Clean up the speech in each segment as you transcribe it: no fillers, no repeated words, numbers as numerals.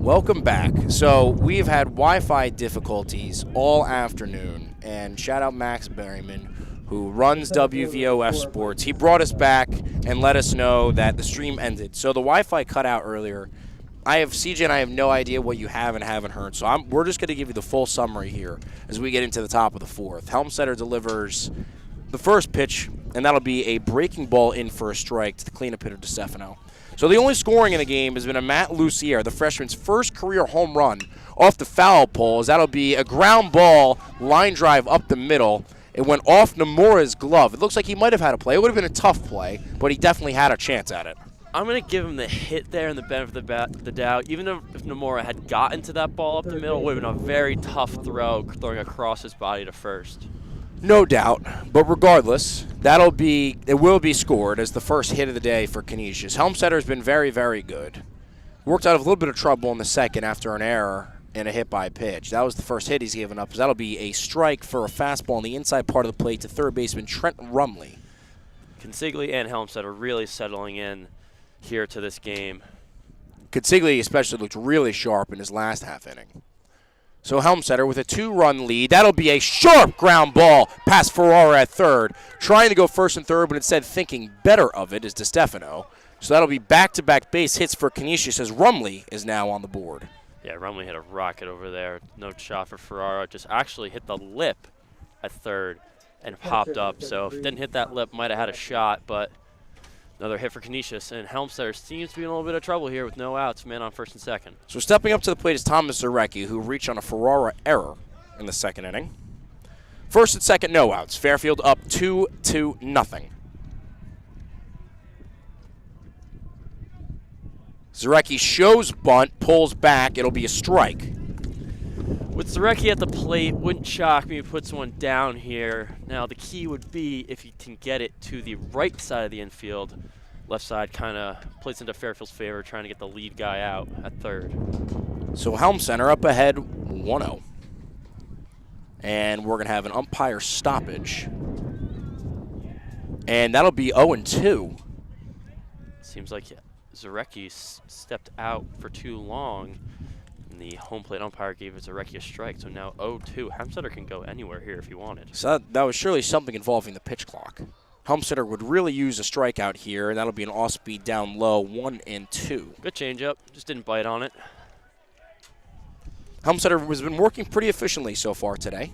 Welcome back. So we've had Wi-Fi difficulties all afternoon, and shout out Max Berryman, who runs WVOF Sports. He brought us back and let us know that the stream ended. So the Wi-Fi cut out earlier. CJ and I have no idea what you have and haven't heard, so we're just going to give you the full summary here as we get into the top of the fourth. Helmstetter delivers the first pitch, and that'll be a breaking ball in for a strike to the cleanup hitter DeStefano. So the only scoring in the game has been a Matt Lucier, the freshman's first career home run off the foul pole. That'll be a ground ball line drive up the middle. It went off Nomura's glove. It looks like he might have had a play. It would have been a tough play, but he definitely had a chance at it. I'm going to give him the hit there and the benefit of the doubt. Even if Nomura had gotten to that ball up the middle, it would have been a very tough throw, throwing across his body to first. No doubt, but regardless, it will be scored as the first hit of the day for Canisius. Helmstetter has been very, very good. Worked out of a little bit of trouble in the second after an error and a hit by pitch. That was the first hit he's given up. That'll be a strike for a fastball on the inside part of the plate to third baseman Trent Rumley. Consigli and Helmstetter really settling in here to this game. Consigli especially looked really sharp in his last half inning. So Helmstetter with a 2-run lead. That'll be a sharp ground ball past Ferrara at third. Trying to go first and third, but instead thinking better of it is DeStefano. So that'll be back-to-back base hits for Canisius as Rumley is now on the board. Yeah, Rumley hit a rocket over there. No shot for Ferrara. Just actually hit the lip at third and popped up. So if it didn't hit that lip, might have had a shot, but another hit for Canisius, and Helmstetter seems to be in a little bit of trouble here with no outs, man on first and second. So stepping up to the plate is Thomas Zarecki, who reached on a Ferrara error in the second inning. First and second, no outs. Fairfield up 2-0. Zarecki shows bunt, pulls back. It'll be a strike. With Zarecki at the plate, wouldn't shock me if he puts one down here. Now, the key would be if he can get it to the right side of the infield. Left side kind of plays into Fairfield's favor, trying to get the lead guy out at third. So Helmstetter up ahead 1-0. And we're going to have an umpire stoppage. And that'll be 0-2. Seems like Zarecki stepped out for too long. The home plate umpire gave Zarecki a strike, so now 0-2. Helmstetter can go anywhere here if he wanted. So that was surely something involving the pitch clock. Helmstetter would really use a strikeout here, and that'll be an off-speed down low, 1-2. Good changeup, just didn't bite on it. Helmstetter has been working pretty efficiently so far today.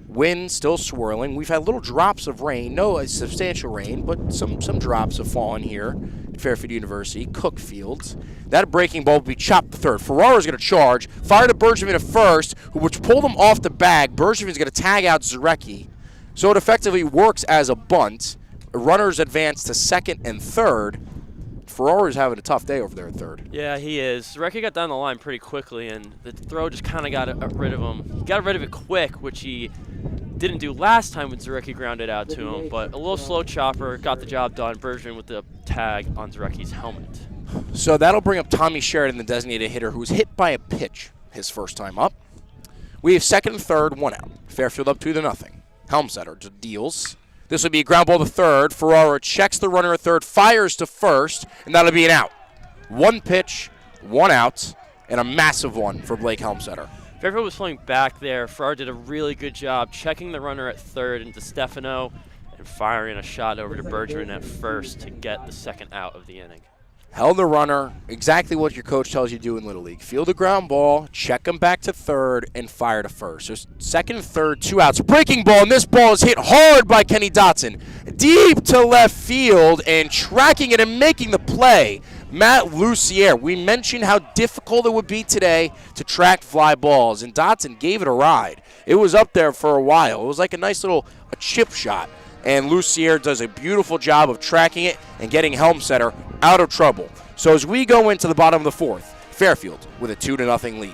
Wind still swirling. We've had little drops of rain, no substantial rain, but some drops have fallen here at Fairfield University, Cook Fields. That breaking ball will be chopped to third. Ferrara's going to charge, fire to Bergevin at first, which pulled him off the bag. Bergevin's going to tag out Zarecki. So it effectively works as a bunt. Runners advance to second and third. Ferrara's having a tough day over there at third. Yeah, he is. Zarecki got down the line pretty quickly, and the throw just kind of got rid of him. He got rid of it quick, which he didn't do last time when Zarecki grounded out to him, but a little slow chopper, got the job done. Bergevin with the tag on Zarecki's helmet. So that'll bring up Tommy Sheridan, the designated hitter, who was hit by a pitch his first time up. We have second and third, 1 out. Fairfield up 2-0. Helmstetter deals. This will be a ground ball to third. Ferrara checks the runner at third, fires to first, and that'll be an out. 1 pitch, 1 out, and a massive one for Blake Helmstetter. Fairfield was playing back there. Ferrara did a really good job checking the runner at third into Stefano and firing a shot over to Bergevin at first to get the second out of the inning. Held the runner, exactly what your coach tells you to do in Little League. Field a ground ball, check him back to third, and fire to first. So second and third, 2 outs. Breaking ball, and this ball is hit hard by Kenny Dotson. Deep to left field, and tracking it and making the play, Matt Lucier. We mentioned how difficult it would be today to track fly balls, and Dotson gave it a ride. It was up there for a while. It was like a nice little chip shot. And Lucier does a beautiful job of tracking it and getting Helmstetter out of trouble. So as we go into the bottom of the fourth, Fairfield with a 2-0 lead.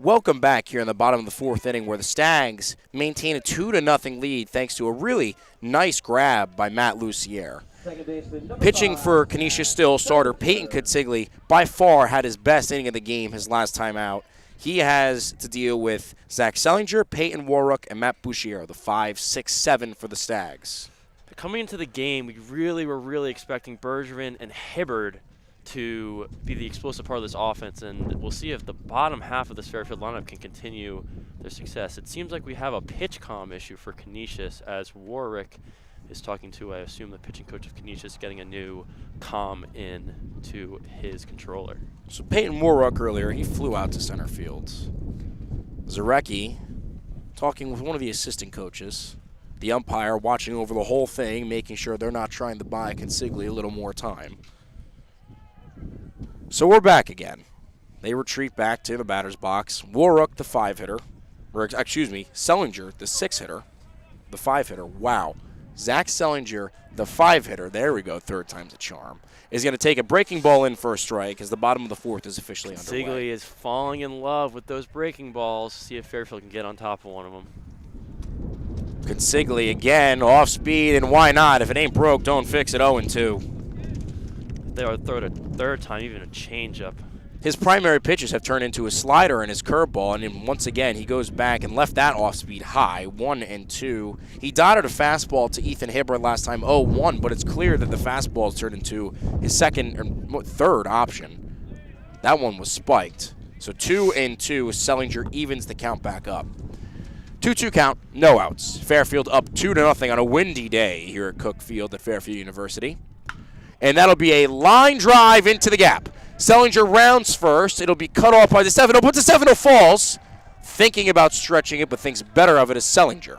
Welcome back here in the bottom of the fourth inning where the Stags maintain a 2-0 lead thanks to a really nice grab by Matt Lucier. Pitching for Canisius still, starter Peyton Consigli by far had his best inning of the game his last time out. He has to deal with Zach Sellinger, Peyton Warrook, and Matt Bouchier, the 5, 6, 7 for the Stags. Coming into the game, we were really expecting Bergevin and Hibbard to be the explosive part of this offense, and we'll see if the bottom half of this Fairfield lineup can continue their success. It seems like we have a pitch comm issue for Canisius as Warwick is talking to, I assume, the pitching coach of Canisius, getting a new comm in to his controller. So Peyton Warrook earlier, he flew out to center field. Zarecki talking with one of the assistant coaches. The umpire watching over the whole thing, making sure they're not trying to buy Consigli a little more time. So we're back again. They retreat back to the batter's box. Warrook, the 5-hitter. Or, excuse me, Sellinger, the 6-hitter. The 5-hitter. Wow. Zach Sellinger, the 5-hitter. There we go. Third time's a charm. Is going to take a breaking ball in for a strike as the bottom of the fourth is officially underway. Consigli is falling in love with those breaking balls. See if Fairfield can get on top of one of them. Consigli again, off speed, and why not? If it ain't broke, don't fix it. 0-2. They would throw it a third time, even a changeup. His primary pitches have turned into a slider and his curveball, and then once again he goes back and left that off speed high, 1-2. He dotted a fastball to Ethan Hibbert last time, 0-1, but it's clear that the fastball turned into his second or third option. That one was spiked. So 2-2, Sellinger evens the count back up. 2-2 count, no outs. Fairfield up 2-0 on a windy day here at Cook Field at Fairfield University. And that'll be a line drive into the gap. Sellinger rounds first. It'll be cut off by the 7-0. Puts the 7-0, falls. Thinking about stretching it, but thinks better of it as Sellinger.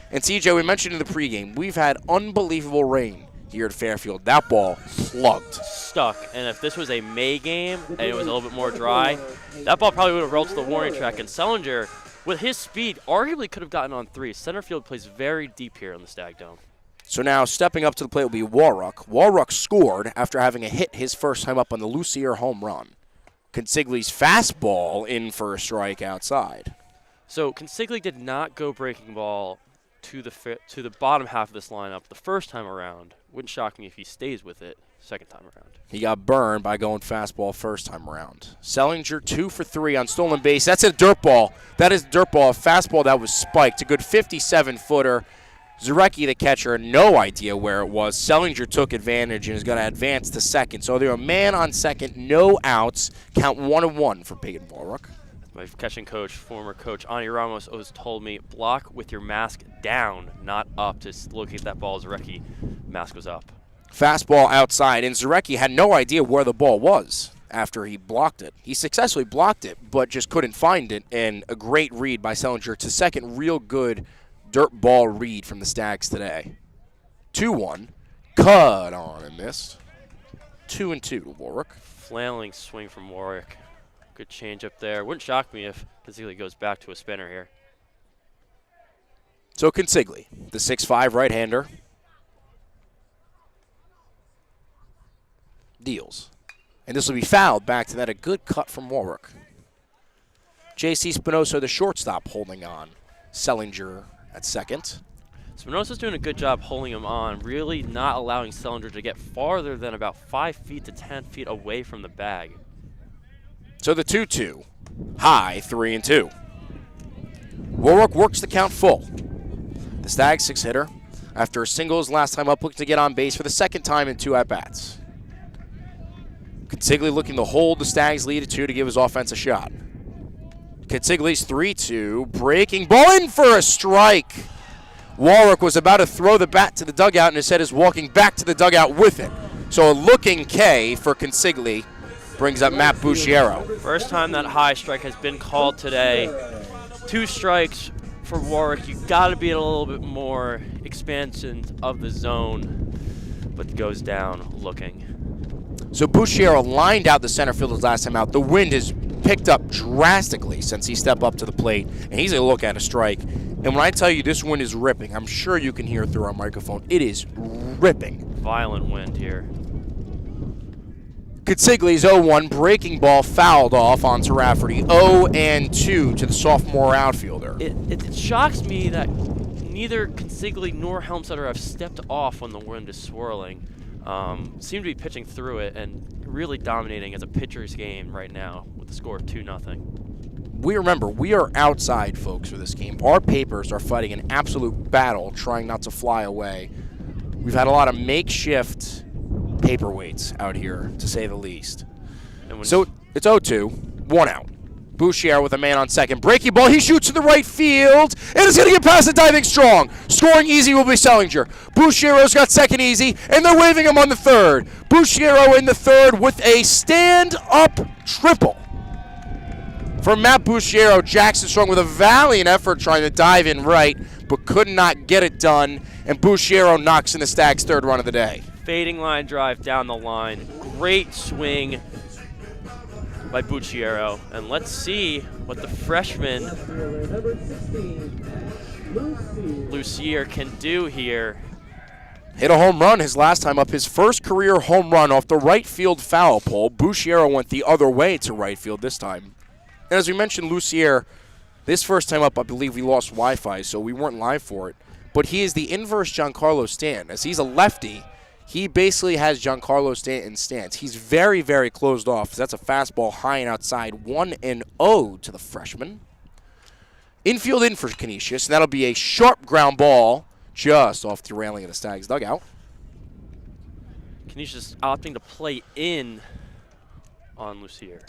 And CJ, we mentioned in the pregame, we've had unbelievable rain here at Fairfield. That ball plugged. Stuck. And if this was a May game and it was a little bit more dry, that ball probably would have rolled to the warning track. And Sellinger, with his speed, arguably could have gotten on 3. Center field plays very deep here in the Stag Dome. So now stepping up to the plate will be Warrook. Warrook scored after having a hit his first time up on the Lucier home run. Consigli's fastball in for a strike outside. So Consigli did not go breaking ball to the bottom half of this lineup the first time around. Wouldn't shock me if he stays with it second time around. He got burned by going fastball first time around. Sellinger 2 for 3 on stolen base. That's a dirt ball. That is dirt ball. A fastball that was spiked. A good 57-footer. Zarecki, the catcher, no idea where it was. Sellinger took advantage and is going to advance to second. So they're a man on second, no outs. Count 1-1 for Peyton Warrook. My catching coach, former coach Ani Ramos, always told me, block with your mask down, not up, to locate that ball. Zarecki, mask was up. Fastball outside, and Zarecki had no idea where the ball was after he blocked it. He successfully blocked it, but just couldn't find it, and a great read by Sellinger to second. Real good dirt ball read from the Stags today. 2-1. Cut on and missed. 2-2 to Warwick. Flailing swing from Warwick. Good change up there. Wouldn't shock me if Consigli goes back to a spinner here. So Consigli, the 6'5 right-hander, deals. And this will be fouled back to that. A good cut from Warwick. J.C. Spinoso, the shortstop, holding on. Sellinger at second. Spinosa's doing a good job holding him on, really not allowing Sellinger to get farther than about 5 feet to 10 feet away from the bag. So the 2-2, high 3-2. Warwick works the count full. The Stags 6-hitter, after a singles last time up, looking to get on base for the second time in 2 at-bats. Consigli looking to hold the Stags lead at 2 to give his offense a shot. Consigli's 3-2, breaking ball in for a strike. Warwick was about to throw the bat to the dugout and instead is walking back to the dugout with it. So a looking K for Consigli brings up Matt Bouchiero. First time that high strike has been called today. 2 strikes for Warwick. You got to be a little bit more expansion of the zone, but goes down looking. So Bouchiero lined out the center field his last time out. The wind has picked up drastically since he stepped up to the plate, and he's going to look at a strike. And when I tell you this wind is ripping, I'm sure you can hear it through our microphone. It is ripping. Violent wind here. Consigli's 0-1, breaking ball fouled off onto Rafferty. 0-2 to the sophomore outfielder. It shocks me that neither Consigli nor Helmstetter have stepped off when the wind is swirling. Seem to be pitching through it and really dominating as a pitcher's game right now with the score of 2-0. Remember, we are outside, folks, for this game. Our papers are fighting an absolute battle trying not to fly away. We've had a lot of makeshift paperweights out here, to say the least. So it's 0-2, 1 out. Bouchier with a man on second. Breaking ball, he shoots to the right field, and it's going to get past the diving Strong. Scoring easy will be Sellinger. Bouchiero's got second easy, and they're waving him on the third. Bouchiero in the third with a stand-up triple. For Matt Bouchiero, Jackson Strong with a valiant effort trying to dive in right, but could not get it done, and Bouchiero knocks in the Stags' third run of the day. Fading line drive down the line. Great swing by Bouchiero. And let's see what the freshman Lucier can do here. Hit a home run his last time up, his first career home run off the right field foul pole. Bouchiero went the other way to right field this time. And as we mentioned, Lucier, this first time up, I believe we lost Wi-Fi, so we weren't live for it. But he is the inverse Giancarlo Stanton. As he's a lefty, he basically has Giancarlo Stanton's stance. He's very, very closed off. That's a fastball high and outside. 1-0 to the freshman. Infield in for Canisius, and that'll be a sharp ground ball just off the railing of the Stags' dugout. Canisius opting to play in on Lucier.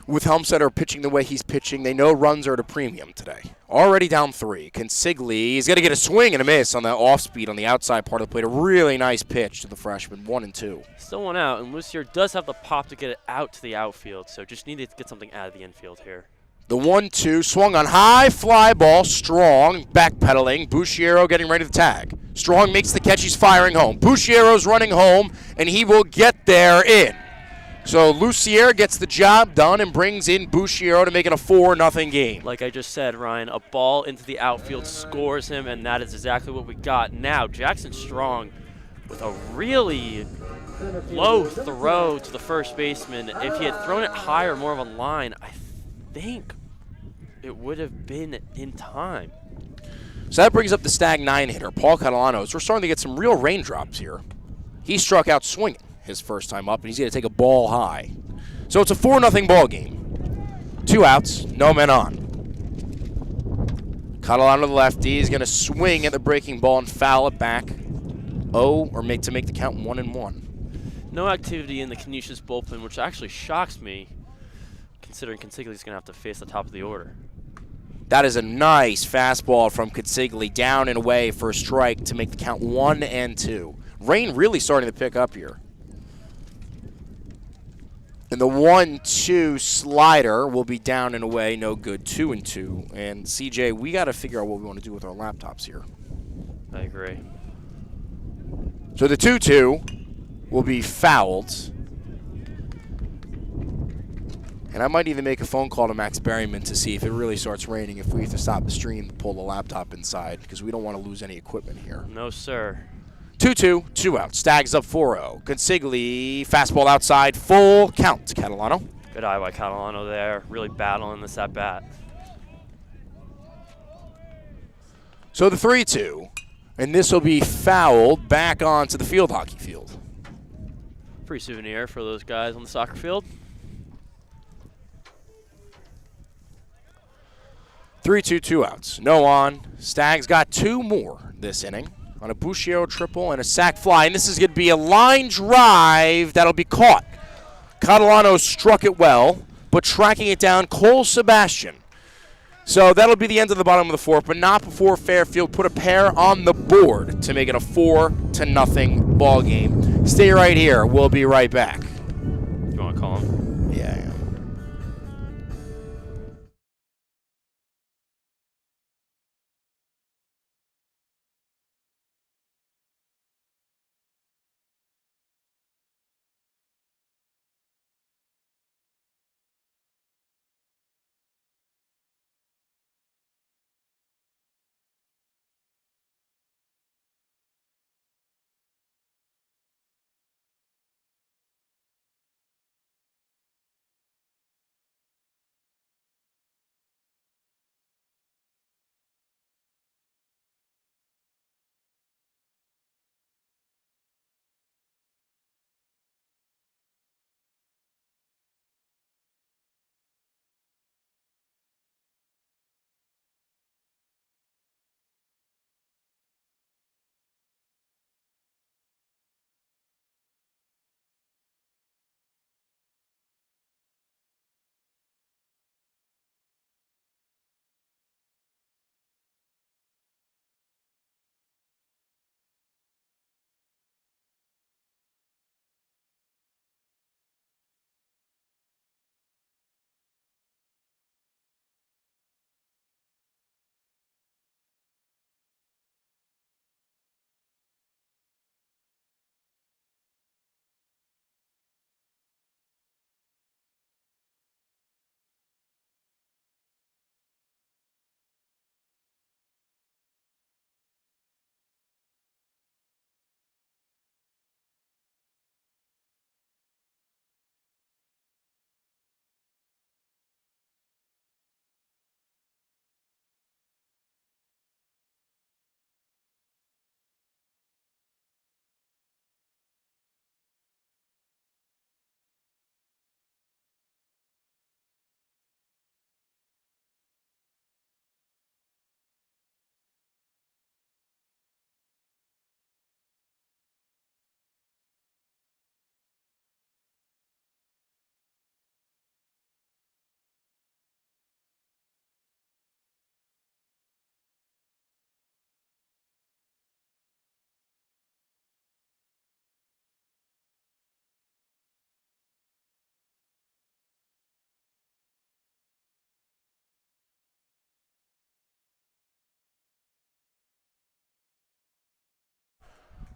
With Helmstetter pitching the way he's pitching, they know runs are at a premium today. Already down 3. Consigli, he's going to get a swing and a miss on that off-speed on the outside part of the plate. A really nice pitch to the freshman, 1-2. Still 1 out, and Lucier does have the pop to get it out to the outfield, so just needed to get something out of the infield here. The 1-2 swung on high fly ball. Strong backpedaling. Bouchiero getting ready to tag. Strong makes the catch. He's firing home. Bouchiero's running home, and he will get there in. So Lucier gets the job done and brings in Bouchiero to make it a 4-0 game. Like I just said, Ryan, a ball into the outfield scores him, and that is exactly what we got. Now, Jackson Strong with a really low throw to the first baseman. If he had thrown it higher, more of a line, I think it would have been in time. So that brings up the Stag 9 hitter, Paul Catalano. We're starting to get some real raindrops here. He struck out swinging his first time up, and he's going to take a ball high. So it's a 4-0 ball game. 2 outs, no men on. Catalano, the lefty, is going to swing at the breaking ball and foul it back. To make the count 1-1. No activity in the Canisius bullpen, which actually shocks me, considering Consigli's going to have to face the top of the order. That is a nice fastball from Consigli, down and away for a strike to make the count 1-2. Rain really starting to pick up here. And the 1-2 slider will be down and away, no good, 2-2. And CJ, we got to figure out what we want to do with our laptops here. I agree. So the 2-2 will be fouled. And I might even make a phone call to Max Berryman to see if it really starts raining, if we have to stop the stream to pull the laptop inside, because we don't want to lose any equipment here. No, sir. 2-2, 2 out. Stags up 4-0. Consigli, fastball outside, full count. Catalano. Good eye by Catalano there. Really battling this at bat. So the 3-2, and this will be fouled back onto the field hockey field. Free souvenir for those guys on the soccer field. 3-2, 2 outs. No on. Stags got 2 more this inning on a Bouchiero triple and a sac fly. And this is going to be a line drive that'll be caught. Catalano struck it well, but tracking it down, Cole Sebastian. So that'll be the end of the bottom of the 4th, but not before Fairfield put a pair on the board to make it a 4-0 ball game. Stay right here. We'll be right back. You want to call him? Yeah.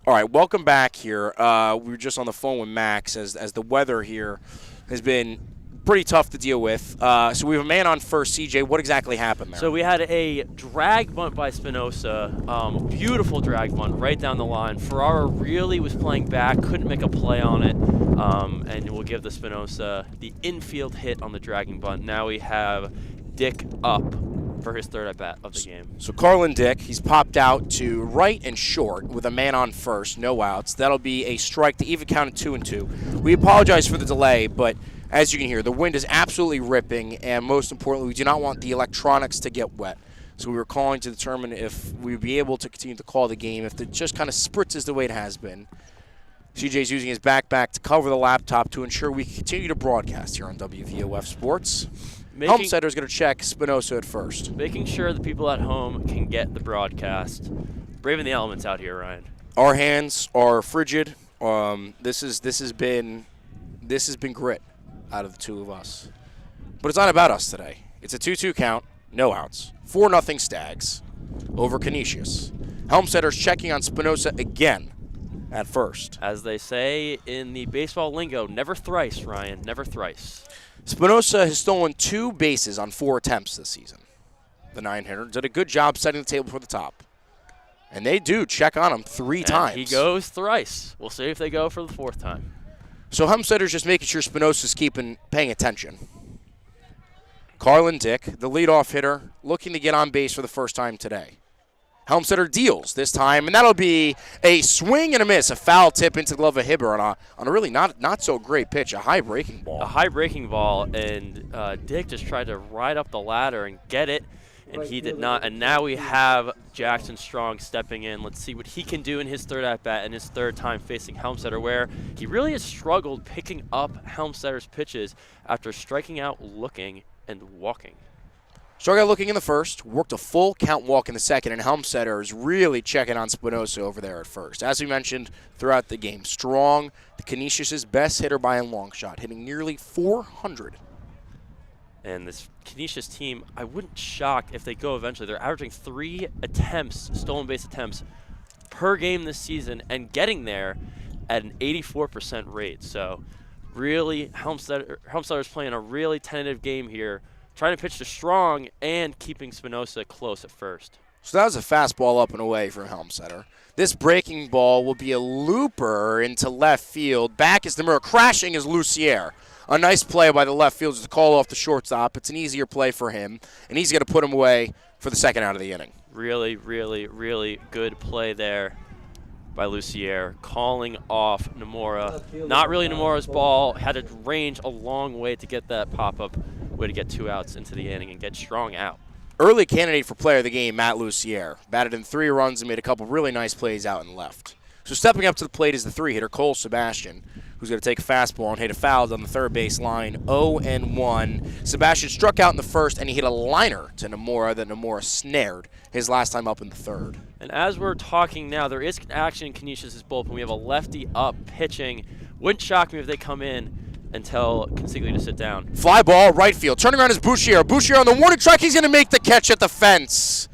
All right, welcome back here. We were just on the phone with Max as the weather here has been pretty tough to deal with. So we have a man on first. CJ, what exactly happened there? So we had a drag bunt by Spinoza, beautiful drag bunt right down the line. Ferrara really was playing back, couldn't make a play on it, and we'll give the Spinoza the infield hit on the dragging bunt. Now we have Dick up for his third at-bat of the game. So Carlin Dick, he's popped out to right and short with a man on first, no outs. That'll be a strike to even count at 2-2. We apologize for the delay, but as you can hear, the wind is absolutely ripping, and most importantly, we do not want the electronics to get wet. So we were calling to determine if we would be able to continue to call the game, if it just kind of spritzes the way it has been. CJ's using his backpack to cover the laptop to ensure we can continue to broadcast here on WVOF Sports. Helmsetter's going to check Spinoza at first. Making sure the people at home can get the broadcast. Braving the elements out here, Ryan. Our hands are frigid. This has been grit out of the two of us. But it's not about us today. It's a 2-2 count, no outs. 4-0 Stags over Canisius. Helmsetter's checking on Spinoza again at first. As they say in the baseball lingo, never thrice, Ryan, never thrice. Spinoza has stolen 2 bases on 4 attempts this season. The 9-hitter did a good job setting the table for the top. And they do check on him 3 times. He goes thrice. We'll see if they go for the 4th time. So Helmsetter's just making sure Spinoza's paying attention. Carlin Dick, the leadoff hitter, looking to get on base for the first time today. Helmsetter deals this time, and that'll be a swing and a miss, a foul tip into the glove of Hibber on a really not so great pitch, a high breaking ball. A high breaking ball, and Dick just tried to ride up the ladder and get it, and he did not. And now we have Jackson Strong stepping in. Let's see what he can do in his third at-bat and his third time facing Helmsetter, where he really has struggled picking up Helmsetter's pitches after striking out, looking, and walking. Struck out looking in the first, worked a full count walk in the second, and Helmsetter is really checking on Spinoza over there at first. As we mentioned throughout the game, Strong, the Canisius' best hitter by a long shot, hitting nearly 400. And this Canisius team, I wouldn't shock if they go eventually. They're averaging 3 attempts, stolen base attempts, per game this season, and getting there at an 84% rate. So really, Helmsetter's playing a really tentative game here, trying to pitch to Strong and keeping Spinoza close at first. So that was a fastball up and away from Helmsetter. This breaking ball will be a looper into left field. Back is Nomura. Crashing is Lucier. A nice play by the left fielder to call off the shortstop. It's an easier play for him, and he's going to put him away for the second out of the inning. Really, really, really good play there by Lucier, calling off Nomura. Not really Nomura's ball. Had to range a long way to get that pop-up, way to get 2 outs into the inning and get Strong out. Early candidate for player of the game, Matt Lucier. Batted in 3 runs and made a couple really nice plays out and left. So stepping up to the plate is the 3-hitter, Cole Sebastian, who's going to take a fastball and hit a foul on the third base line, 0-1. Sebastian struck out in the first, and he hit a liner to Nomura that Nomura snared his last time up in the third. And as we're talking now, there is action in Canisius' bullpen. We have a lefty up pitching. Wouldn't shock me if they come in and tell Consigli to sit down. Fly ball, right field. Turning around is Bouchier. Bouchier on the warning track. He's going to make the catch at the fence.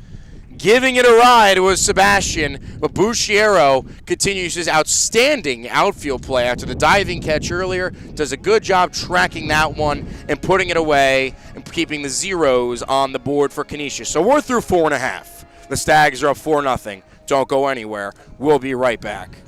Giving it a ride was Sebastian, but Bouchiero continues his outstanding outfield play after the diving catch earlier. Does a good job tracking that one and putting it away and keeping the zeros on the board for Canisius. So we're through 4.5. The Stags are up 4-0. Don't go anywhere. We'll be right back.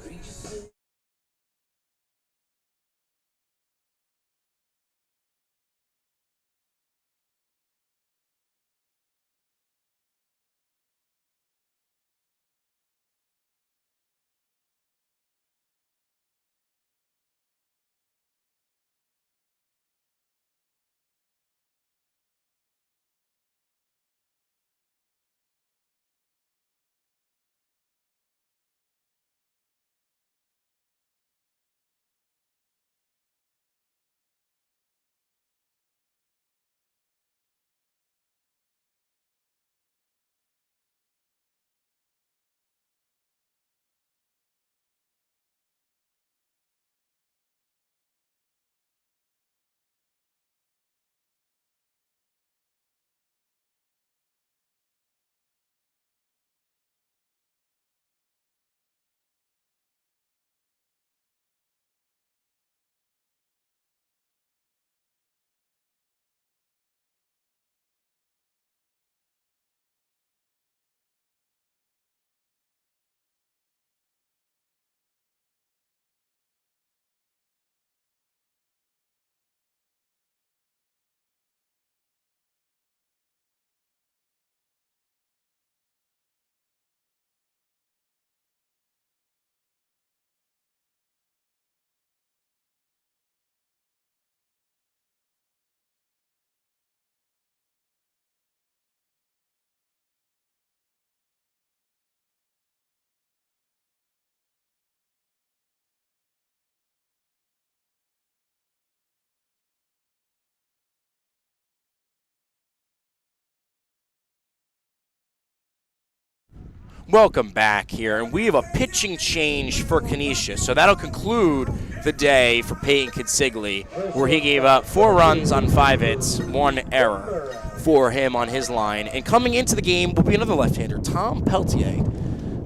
Welcome back here, and we have a pitching change for Canisius. So that'll conclude the day for Peyton Consigli, where he gave up 4 runs on 5 hits, 1 error for him on his line. And coming into the game will be another left-hander, Tom Peltier.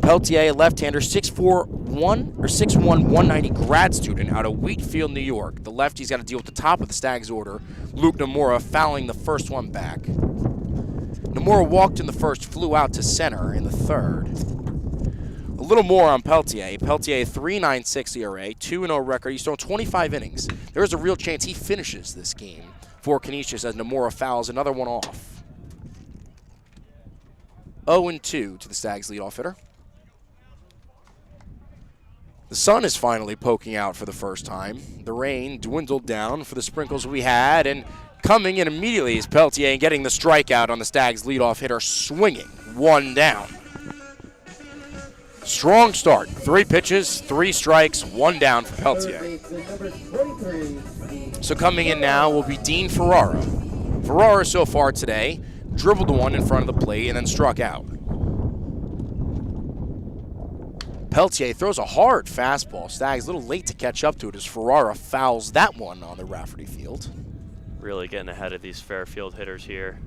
Peltier, a left-hander, 6'4", 6'1", 190 grad student out of Wheatfield, New York. The lefty's got to deal with the top of the Stags order, Luke Nomura fouling the first one back. Nomura walked in the first, flew out to center in the third. A little more on Peltier. Peltier, 3.96 ERA, 2-0 record. He's thrown 25 innings. There is a real chance he finishes this game for Canisius as Nomura fouls another one off. 0-2 to the Stags' leadoff hitter. The sun is finally poking out for the first time. The rain dwindled down for the sprinkles we had, and coming in immediately is Peltier and getting the strikeout on the Stags' leadoff hitter, swinging 1 down. Strong start. 3 pitches, 3 strikes, 1 down for Peltier. So coming in now will be Dean Ferrara. Ferrara so far today dribbled the one in front of the plate and then struck out. Peltier throws a hard fastball. Stags a little late to catch up to it as Ferrara fouls that one on the Rafferty field. Really getting ahead of these Fairfield hitters here.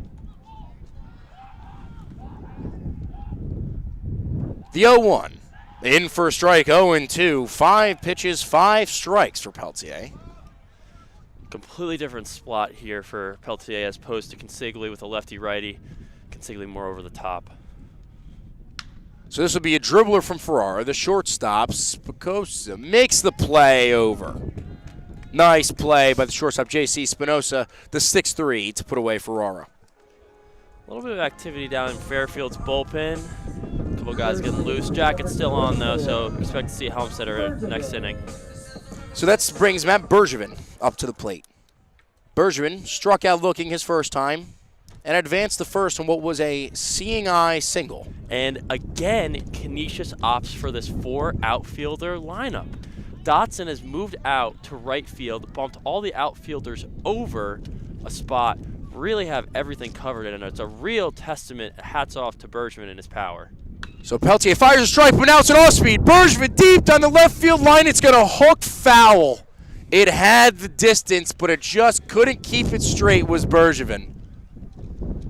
The 0-1. In for a strike, 0-2. 5 pitches, 5 strikes for Peltier. Completely different spot here for Peltier as opposed to Consigli with a lefty-righty. Consigli more over the top. So this will be a dribbler from Ferrara. The shortstop, Spicosa, makes the play over. Nice play by the shortstop, J.C. Spinoza, the 6'3", to put away Ferrara. A little bit of activity down in Fairfield's bullpen. A couple guys getting loose. Jacket's still on, though, so expect to see Helmstetter next inning. So that brings Matt Bergevin up to the plate. Bergevin struck out looking his first time and advanced the first on what was a seeing eye single. And again, Canisius opts for this 4 outfielder lineup. Dotson has moved out to right field, bumped all the outfielders over a spot, really have everything covered in it. It's a real testament, hats off to Bergevin and his power. So Peltier fires a strike, but now it's an off-speed. Bergevin deep down the left field line. It's going to hook foul. It had the distance, but it just couldn't keep it straight, was Bergevin.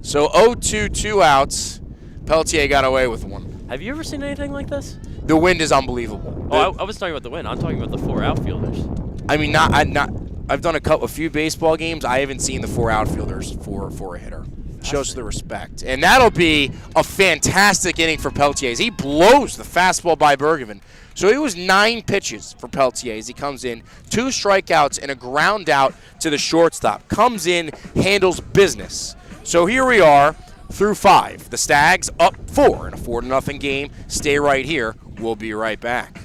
So 0-2, 2 outs. Peltier got away with one. Have you ever seen anything like this? The wind is unbelievable. I was talking about the wind. I'm talking about the 4 outfielders. I mean, I've done a few baseball games. I haven't seen the 4 outfielders for a hitter. Shows the respect. And that'll be a fantastic inning for Peltier as he blows the fastball by Bergevin. So it was 9 pitches for Peltier as he comes in, 2 strikeouts and a ground out to the shortstop. Comes in, handles business. So here we are through 5. The Stags up 4 in a 4-0 game. Stay right here. We'll be right back.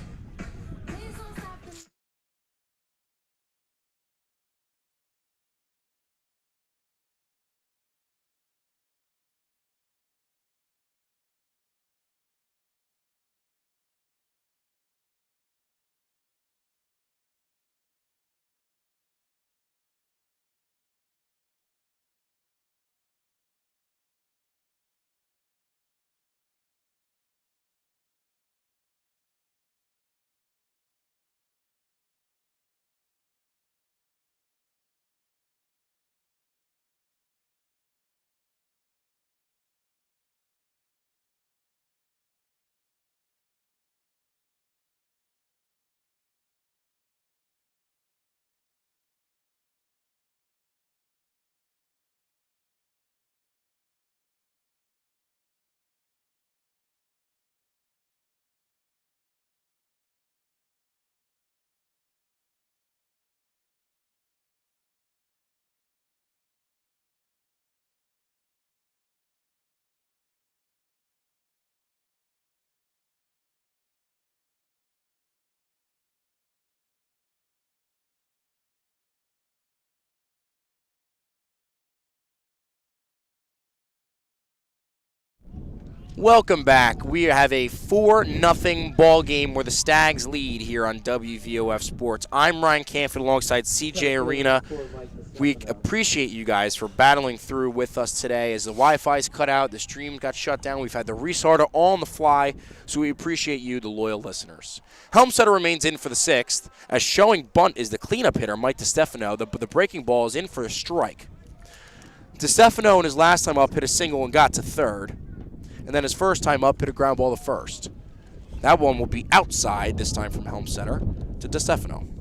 Welcome back. We have a 4-0 ball game where the Stags lead here on WVOF Sports. I'm Ryan Canfield alongside CJ Arena. We appreciate you guys for battling through with us today. As the Wi-Fi's cut out, the stream got shut down, we've had to restart it all on the fly, so we appreciate you, the loyal listeners. Helmsetter remains in for the 6th, as showing bunt is the cleanup hitter, Mike DiStefano. The breaking ball is in for a strike. DiStefano, in his last time up, hit a single and got to 3rd, and then his first time up, hit a ground ball to 1st. That one will be outside, this time from Helmsetter to DiStefano.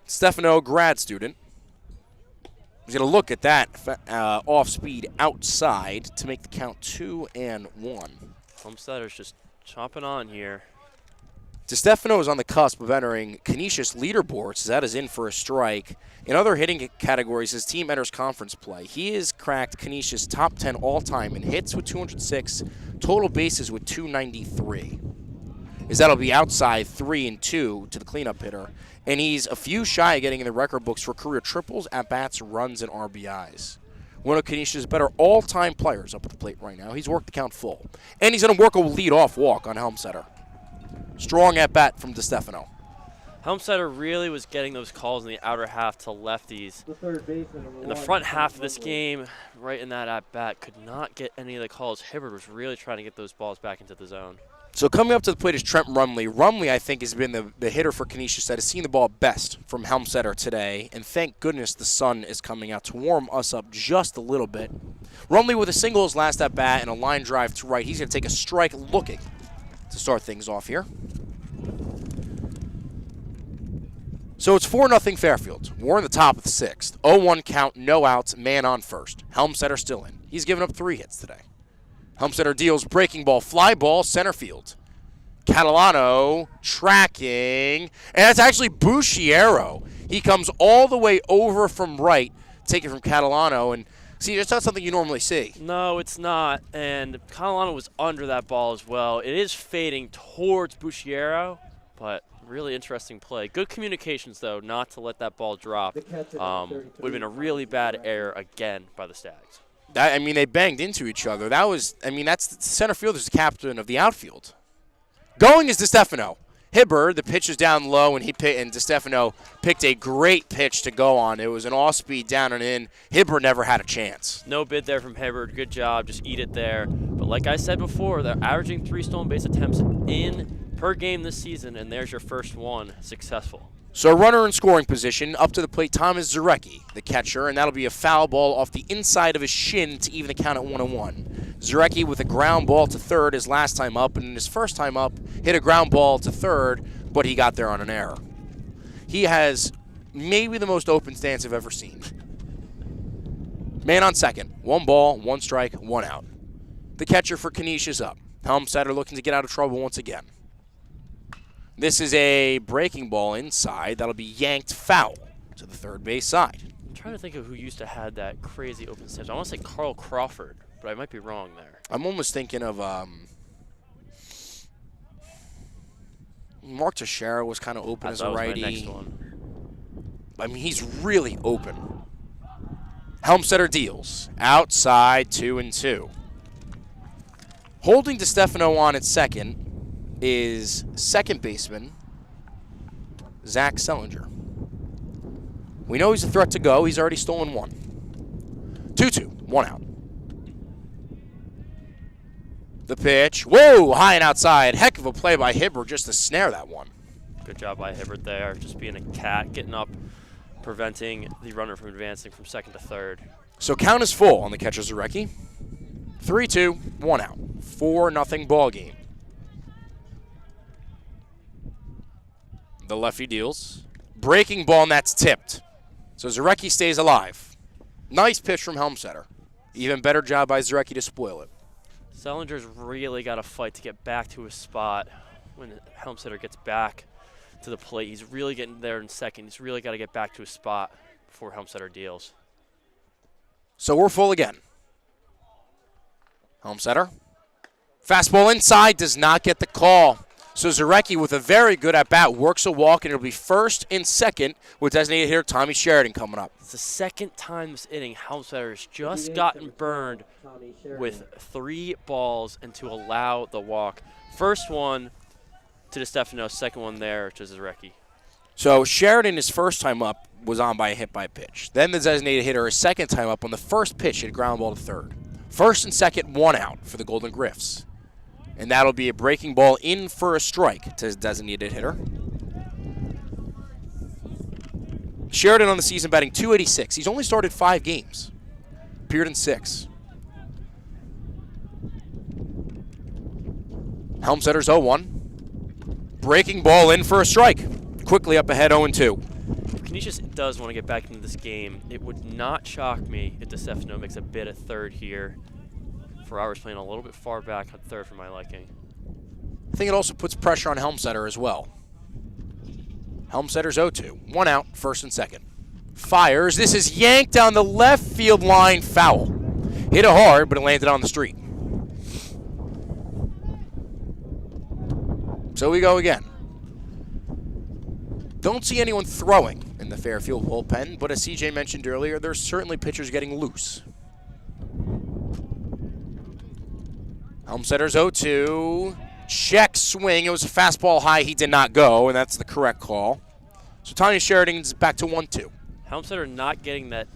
Stefano, grad student. He's going to look at that off-speed outside to make the count 2-1. Helmsetter's just chomping on here. DiStefano is on the cusp of entering Canisius leaderboards, as that is in for a strike. In other hitting categories, his team enters conference play. He has cracked Canisius top 10 all-time in hits with 206, total bases with 293. As that'll be outside 3-2 to the cleanup hitter. And he's a few shy of getting in the record books for career triples, at-bats, runs, and RBIs. One of Canisius' better all-time players up at the plate right now. He's worked the count full. And he's going to work a lead-off walk on Helmsetter. Strong at-bat from DiStefano. Helmsetter really was getting those calls in the outer half to lefties. In the front half of this game, right in that at-bat, could not get any of the calls. Hibbard was really trying to get those balls back into the zone. So coming up to the plate is Trent Rumley. Rumley, I think, has been the hitter for Canisius that has seen the ball best from Helmsetter today. And thank goodness the sun is coming out to warm us up just a little bit. Rumley with a single his last at-bat and a line drive to right. He's going to take a strike looking to start things off here. So it's 4-0 Fairfield. We're in the top of the 6th. 0-1 count, no outs, man on first. Helmsetter still in. He's given up 3 hits today. Helmsetter deals breaking ball, fly ball, center field. Catalano tracking, and that's actually Bushiero. He comes all the way over from right, taken from Catalano, and see, that's not something you normally see. No, it's not, and Catalano was under that ball as well. It is fading towards Bushiero, but really interesting play. Good communications, though, not to let that ball drop. Would have been a really bad error again by the Stags. They banged into each other. That's the center fielder's the captain of the outfield. Going is DiStefano. Hibbard, the pitch is down low, and DiStefano picked a great pitch to go on. It was an off-speed down and in. Hibbard never had a chance. No bid there from Hibbard. Good job. Just eat it there. But like I said before, they're averaging 3 stolen base attempts per game this season, and there's your first one successful. So a runner in scoring position, up to the plate, Thomas Zarecki, the catcher, and that'll be a foul ball off the inside of his shin to even the count at 1-1. Zarecki with a ground ball to 3rd his last time up, and in his first time up, hit a ground ball to 3rd, but he got there on an error. He has maybe the most open stance I've ever seen. Man on second, 1 ball, 1 strike, 1 out. The catcher for Canisius up. Helmsetter looking to get out of trouble once again. This is a breaking ball inside. That'll be yanked foul to the 3rd base side. I'm trying to think of who used to have that crazy open stance. I want to say Carl Crawford, but I might be wrong there. I'm almost thinking of Mark Teixeira was kind of open as a righty. My next one. He's really open. Helmsetter deals. Outside 2-2. Holding DiStefano on at second is second baseman Zach Sellinger. We know he's a threat to go. He's already stolen 1. 2-2, 1 out. The pitch. Whoa, high and outside. Heck of a play by Hibbert just to snare that one. Good job by Hibbert there, just being a cat, getting up, preventing the runner from advancing from second to 3rd. So count is full on the catcher Zarecki. 3-2, 1 out. 4-0 ball game. The lefty deals. Breaking ball, and that's tipped. So Zarecki stays alive. Nice pitch from Helmsetter. Even better job by Zarecki to spoil it. Sellinger's really got to fight to get back to his spot when Helmsetter gets back to the plate. He's really getting there in second. He's really got to get back to his spot before Helmsetter deals. So we're full again. Helmsetter. Fastball inside, does not get the call. So Zarecki with a very good at-bat works a walk, and it'll be first and second with designated hitter Tommy Sheridan coming up. It's the second time this inning Helmsetter has just gotten burned with 3 balls and to allow the walk. First one to DiStefano, second one there to Zarecki. So Sheridan, his first time up, was on by a hit by pitch. Then the designated hitter, his second time up, on the first pitch, hit a ground ball to third. First and second, 1 out for the Golden Griffs. And that'll be a breaking ball in for a strike to his designated hitter. Sheridan on the season batting .286. He's only started 5 games. Appeared in 6. Helmsetter's 0-1. Breaking ball in for a strike. Quickly up ahead 0-2. If Canisius does want to get back into this game, it would not shock me if DeStefano makes a bid at third here. Ferrara's playing a little bit far back at third for my liking. I think it also puts pressure on Helmsetter as well. Helmsetter's 0-2. 1 out, first and second. Fires. This is yanked down the left field line, foul. Hit it hard, but it landed on the street. So we go again. Don't see anyone throwing in the Fairfield bullpen, but as CJ mentioned earlier, there's certainly pitchers getting loose. Helmsetter's 0-2. Check swing. It was a fastball high. He did not go, and that's the correct call. So Tanya Sheridan's back to 1-2. Helmsetter not getting that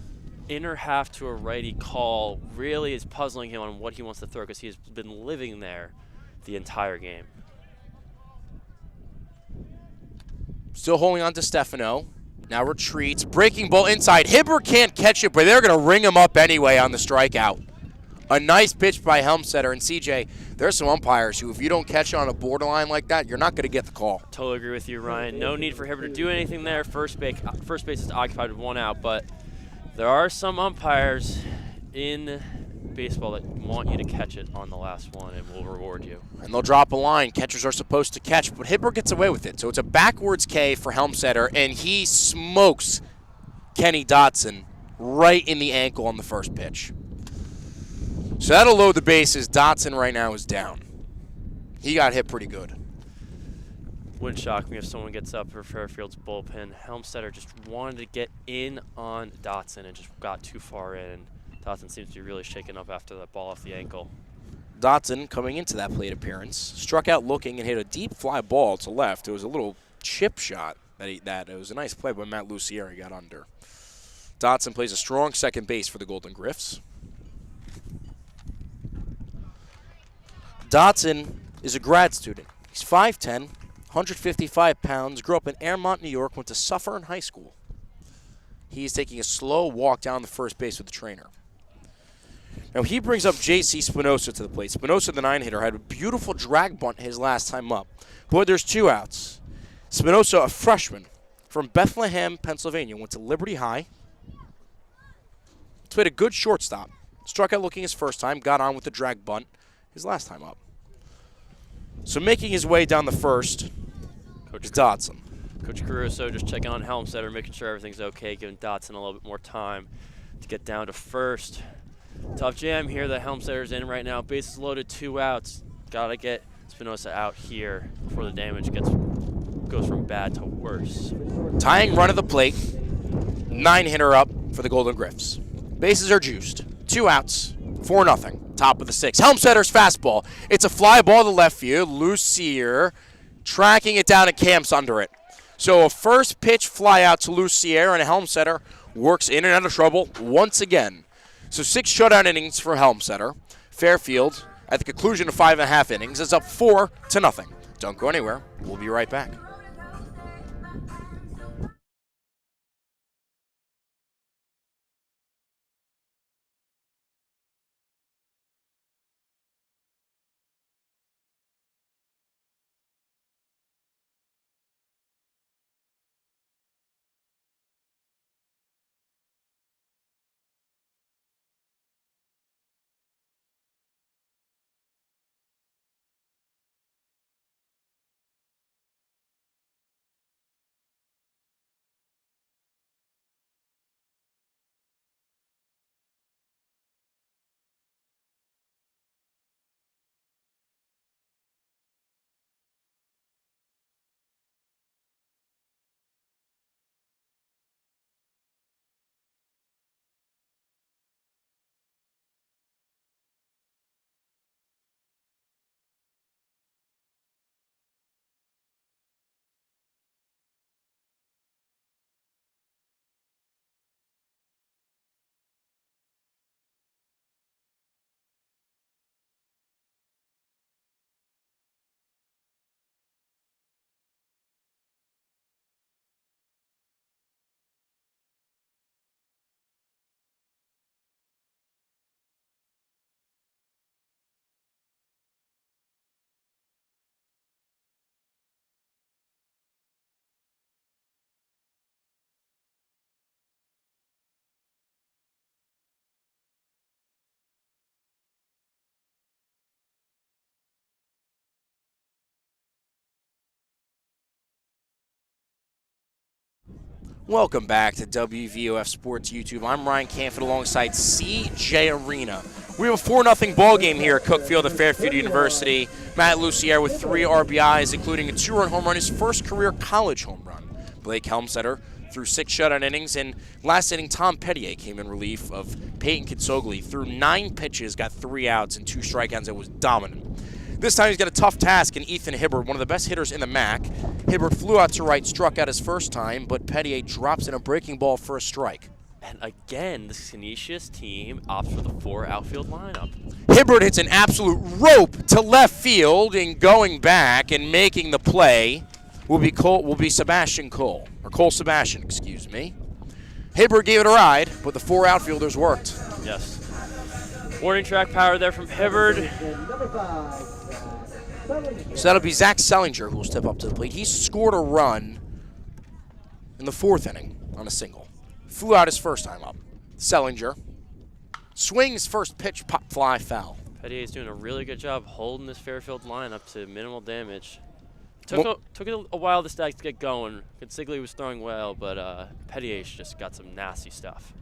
inner half to a righty call really is puzzling him on what he wants to throw because he has been living there the entire game. Still holding on to Stefano. Now retreats. Breaking ball inside. Hibbert can't catch it, but they're going to ring him up anyway on the strikeout. A nice pitch by Helmsetter. And CJ, there's some umpires who, if you don't catch it on a borderline like that, you're not going to get the call. Totally agree with you, Ryan. No need for Hibbert to do anything there. First base is occupied with 1 out, but there are some umpires in baseball that want you to catch it on the last one and will reward you. And they'll drop a line. Catchers are supposed to catch, but Hibbert gets away with it. So it's a backwards K for Helmsetter, and he smokes Kenny Dotson right in the ankle on the first pitch. So that'll load the bases. Dotson right now is down. He got hit pretty good. Wouldn't shock me if someone gets up for Fairfield's bullpen. Helmsetter just wanted to get in on Dotson and just got too far in. Dotson seems to be really shaken up after that ball off the ankle. Dotson, coming into that plate appearance, struck out looking and hit a deep fly ball to left. It was a little chip shot that it was a nice play by Matt Lucieri. Got under. Dotson plays a strong second base for the Golden Griffs. Dotson is a grad student. He's 5'10", 155 pounds, grew up in Airmont, New York, went to Suffern High School. He is taking a slow walk down the first base with the trainer. Now he brings up J.C. Spinoza to the plate. Spinoza, the 9-hitter, had a beautiful drag bunt his last time up. But there's 2 outs. Spinoza, a freshman from Bethlehem, Pennsylvania, went to Liberty High. Played a good shortstop. Struck out looking his first time, got on with the drag bunt his last time up. So making his way down the first is Dotson. Coach Caruso just checking on Helmsetter, making sure everything's okay, giving Dotson a little bit more time to get down to first. Tough jam here that Helmsetter's in right now. Bases loaded, 2 outs. Got to get Spinoza out here before the damage goes from bad to worse. Tying run at the plate. 9-hitter up for the Golden Griffs. Bases are juiced. 2 outs. 4-0. Top of the 6th. Helmsetter's fastball. It's a fly ball to left field. Lucier tracking it down and camps under it. So a first pitch fly out to Lucier, and Helmsetter works in and out of trouble once again. So 6 shutout innings for Helmsetter. Fairfield, at the conclusion of 5.5 innings, is up 4-0. Don't go anywhere. We'll be right back. Welcome back to WVOF Sports YouTube. I'm Ryan Canfield alongside CJ Arena. We have a 4-0 ball game here at Cookfield at Fairfield University. Matt Lucier with 3 RBIs, including a 2-run home run, his first career college home run. Blake Helmstetter threw 6 shutout innings, and last inning Tom Pettier came in relief of Peyton Kitsogli. Threw 9 pitches, got 3 outs and 2 strikeouts, and was dominant. This time he's got a tough task in Ethan Hibbert, one of the best hitters in the MAC. Hibbert flew out to right, struck out his first time, but Pettier drops in a breaking ball for a strike. And again, the Canisius team opts for the 4 outfield lineup. Hibbert hits an absolute rope to left field, and going back and making the play will be Sebastian Cole, or Cole Sebastian, excuse me. Hibbert gave it a ride, but the 4 outfielders worked. Yes. Warning track power there from Hibbert. So that'll be Zach Sellinger who will step up to the plate. He scored a run in the 4th inning on a single. Flew out his first time up. Sellinger swings first pitch, pop fly, foul. Pettier is doing a really good job holding this Fairfield lineup to minimal damage. Took a while the Stags to get going. Consigli was throwing well, but Pettier's just got some nasty stuff.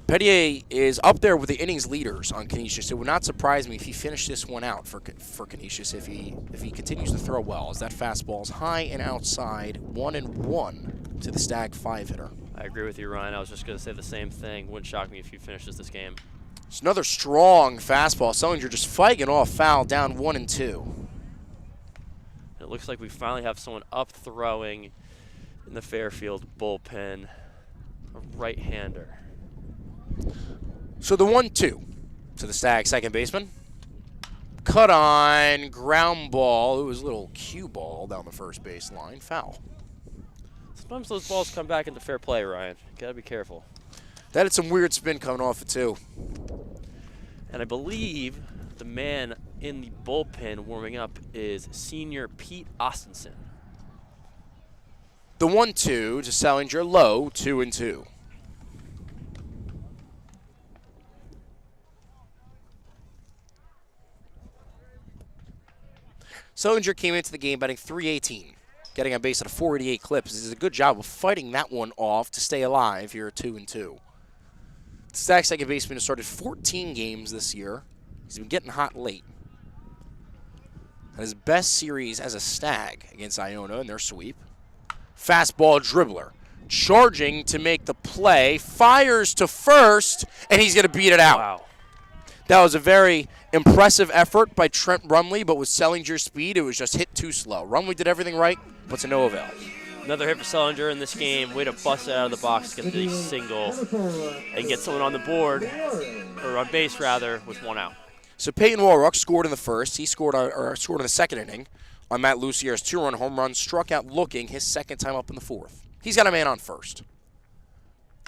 Pettier is up there with the innings leaders on Canisius. It would not surprise me if he finished this one out for Canisius if he continues to throw well, as that fastball is high and outside, 1-1 to the Stag 5-hitter. I agree with you, Ryan. I was just going to say the same thing. Wouldn't shock me if he finishes this game. It's another strong fastball. Sellinger just fighting off foul, down 1-2. It looks like we finally have someone up throwing in the Fairfield bullpen, a right-hander. So the 1-2 to the Stag second baseman. Cut on, ground ball. It was a little cue ball down the first base line. Foul. Sometimes those balls come back into fair play, Ryan. Gotta be careful. That had some weird spin coming off it, too. And I believe the man in the bullpen warming up is senior Pete Ostenson. The 1-2 to Sellinger, low, 2-2. Sellinger came into the game batting .318, getting on base at a .488 clip. This is a good job of fighting that one off to stay alive here at 2-2. The Stag second baseman has started 14 games this year. He's been getting hot late. And his best series as a Stag against Iona in their sweep. Fastball dribbler, charging to make the play, fires to first, and he's going to beat it out. Wow. That was a very impressive effort by Trent Rumley, but with Sellinger's speed, it was just hit too slow. Rumley did everything right, but to no avail. Another hit for Sellinger in this game. Way to bust it out of the box, get the single, and get someone on the board, or on base rather, with 1 out. So Peyton Warrock scored in the first. He scored in the second inning on Matt Lucier's 2-run home run, struck out looking his second time up in the 4th. He's got a man on first.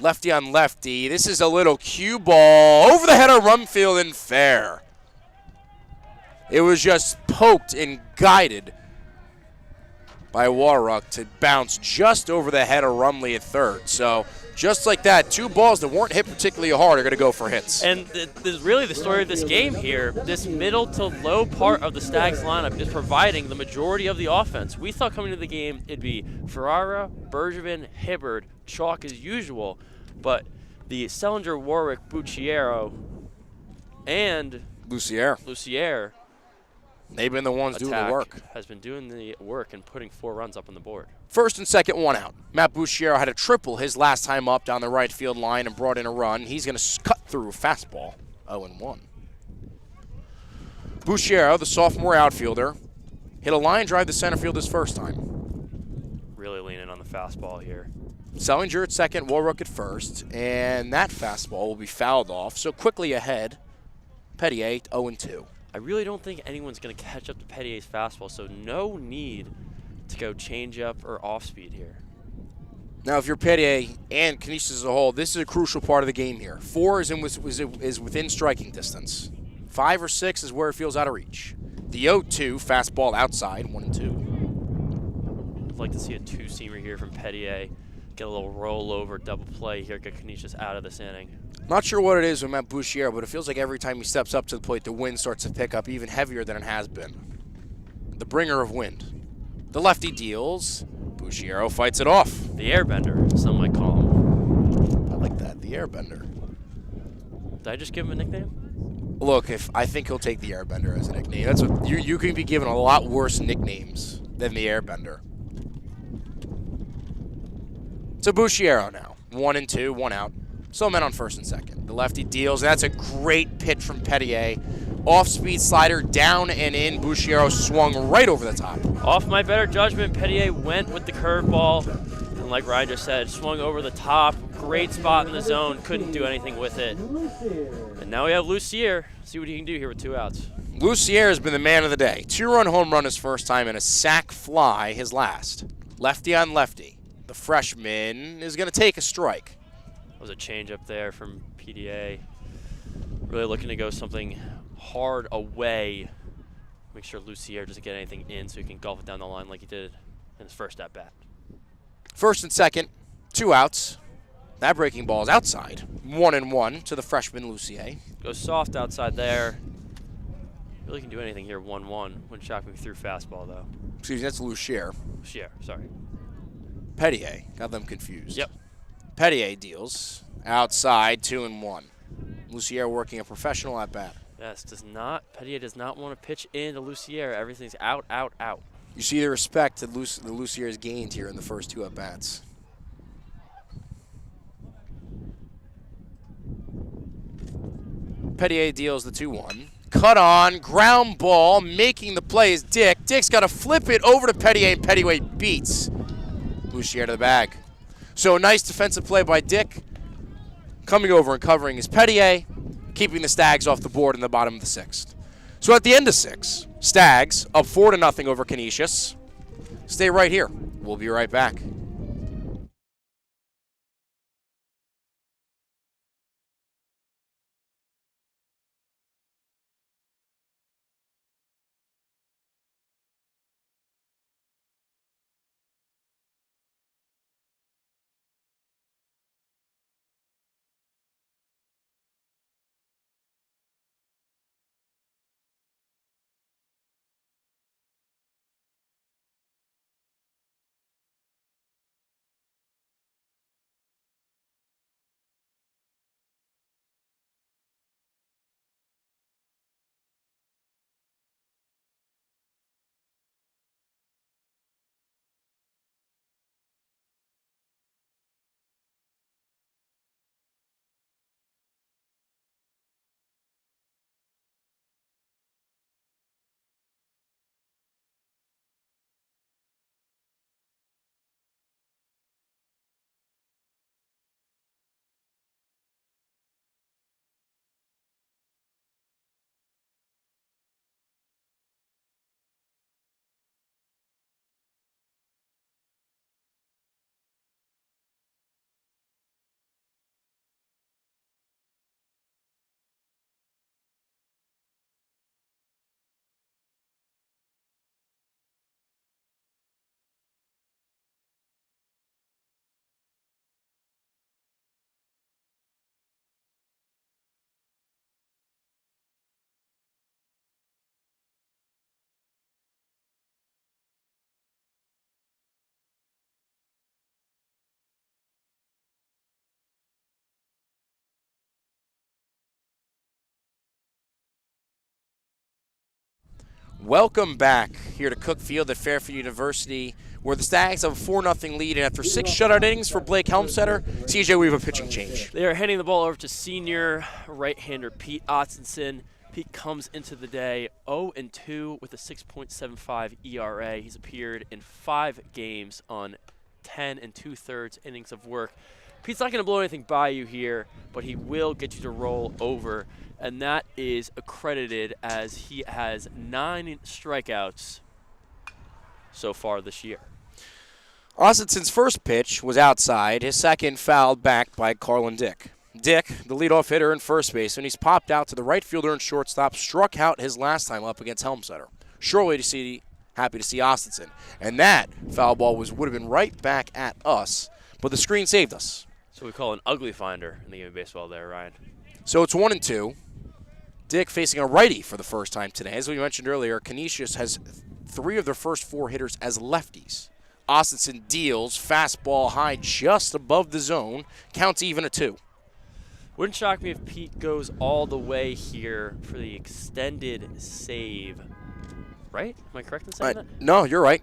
Lefty on lefty. This is a little cue ball over the head of Rumfield and fair. It was just poked and guided by Warrock to bounce just over the head of Rumley at third. So just like that, 2 balls that weren't hit particularly hard are going to go for hits. And this is really the story of this game here. This middle to low part of the Stags lineup is providing the majority of the offense. We thought coming into the game it'd be Ferrara, Bergevin, Hibbert, chalk as usual, but the Sellinger, Warwick, Bucciero, and Lucier, they've been the ones doing the work. Has been doing the work and putting 4 runs up on the board. First and second, 1 out. Matt Bucciero had a triple his last time up down the right field line and brought in a run. He's going to cut through a fastball, 0-1. Bucciero, the sophomore outfielder, hit a line drive to center field his first time. Really leaning on the fastball here. Sellinger at second, Warrock at first, and that fastball will be fouled off. So quickly ahead, Pettier, 0-2. I really don't think anyone's going to catch up to Pettier's fastball, so no need to go change up or off speed here. Now, if you're Pettier and Canisius as a whole, this is a crucial part of the game here. 4 is within striking distance. 5 or 6 is where it feels out of reach. The 0-2 fastball outside, 1-2. I'd like to see a 2-seamer here from Pettier. Get a little rollover double play here, get Canisius out of this inning. Not sure what it is with Matt Bucciero, but it feels like every time he steps up to the plate, the wind starts to pick up even heavier than it has been. The bringer of wind. The lefty deals. Bucciero fights it off. The airbender, some might call him. Airbender. Did I just give him a nickname? Look, I think he'll take the Airbender as a nickname. That's what you can be given a lot worse nicknames than the Airbender. So Bushiero now. 1-2, 1 out. Still men on first and second. The lefty deals. That's a great pitch from Petier. Off-speed slider, down and in. Bushiero swung right over the top. Off my better judgment, Petier went with the curveball. And like Ryan just said, swung over the top. Great spot in the zone. Couldn't do anything with it. And now we have Lucier. See what he can do here with 2 outs. Lucier has been the man of the day. 2-run home run his first time and a sac fly his last. Lefty on lefty. The freshman is going to take a strike. That was a change up there from PDA. Really looking to go something hard away. Make sure Lucier doesn't get anything in so he can golf it down the line like he did in his first at-bat. First and second, 2 outs. That breaking ball is outside. 1-1 to the freshman Lucier. Goes soft outside there. Really can do anything here, 1-1. Wouldn't shock me if he threw fastball, though. Excuse me, that's Lucier. Lucier, sorry. Petier, got them confused. Yep. Petier deals outside, 2-1. Lucier working a professional at bat. Yes, Petier does not want to pitch into Lucier. Everything's out, out, out. You see the respect that Lucier has gained here in the first 2 at bats. Petier deals the 2-1. Cut on, ground ball, making the play is Dick. Dick's got to flip it over to Petier, and Petier beats Lucier to the bag. So a nice defensive play by Dick. Coming over and covering is Petier, keeping the Stags off the board in the bottom of the 6th. So at the end of 6, Stags up 4-0 over Canisius. Stay right here. We'll be right back. Welcome back here to Cook Field at Fairfield University, where the Stags have a 4-0 lead, and after 6 shutout innings for Blake Helmstetter, CJ, we have a pitching change. They are handing the ball over to senior right-hander Pete Ottenson. Pete comes into the day 0-2 with a 6.75 ERA. He's appeared in 5 games on 10 2/3 innings of work. Pete's not going to blow anything by you here, but he will get you to roll over, and that is accredited as he has 9 strikeouts so far this year. Ostenson's first pitch was outside, his second fouled back by Carlin Dick. Dick, the leadoff hitter and first baseman, he's popped out to the right fielder and shortstop, struck out his last time up against Helmstetter. Surely happy to see Ostenson. And that foul ball would have been right back at us, but the screen saved us. So we call an ugly finder in the game of baseball there, Ryan. So it's 1-2. Dick facing a righty for the first time today. As we mentioned earlier, Canisius has 3 of their first 4 hitters as lefties. Ostenson deals, fastball high just above the zone, counts even at 2. Wouldn't shock me if Pete goes all the way here for the extended save. Right? Am I correct in saying that? No, you're right.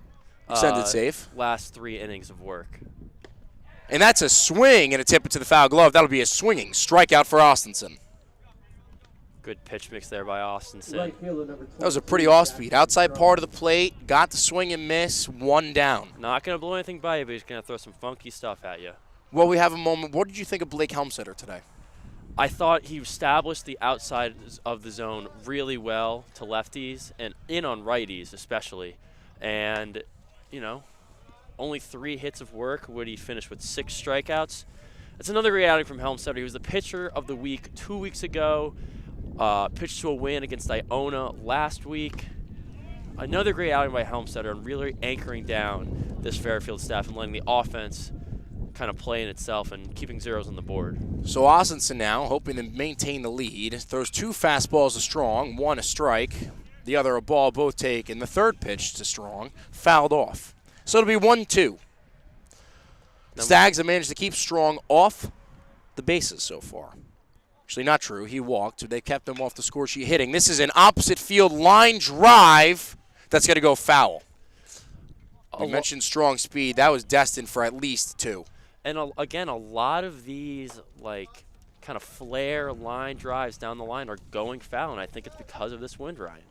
Extended save. Last 3 innings of work. And that's a swing and a tip it to the foul glove. That'll be a swinging strikeout for Austinson. Good pitch mix there by Austinson. That was a pretty off-speed. Outside part of the plate, got the swing and miss, 1 down. Not going to blow anything by you, but he's going to throw some funky stuff at you. Well, we have a moment. What did you think of Blake Helmstetter today? I thought he established the outside of the zone really well to lefties and in on righties especially. And, you know, only 3 hits of work. Would he finish with 6 strikeouts? That's another great outing from Helmstetter. He was the pitcher of the week 2 weeks ago. Pitched to a win against Iona last week. Another great outing by Helmstetter and really anchoring down this Fairfield staff and letting the offense kind of play in itself and keeping zeros on the board. So Austinson now, hoping to maintain the lead, throws 2 fastballs to Strong, 1 a strike, the other a ball, both taken. The third pitch to Strong, fouled off. So it'll be 1-2. The Stags have managed to keep Strong off the bases so far. Actually, not true. He walked. They kept him off the score sheet hitting. This is an opposite field line drive that's going to go foul. You mentioned strong speed. That was destined for at least 2. And again, a lot of these like kind of flare line drives down the line are going foul, and I think it's because of this wind, Ryan.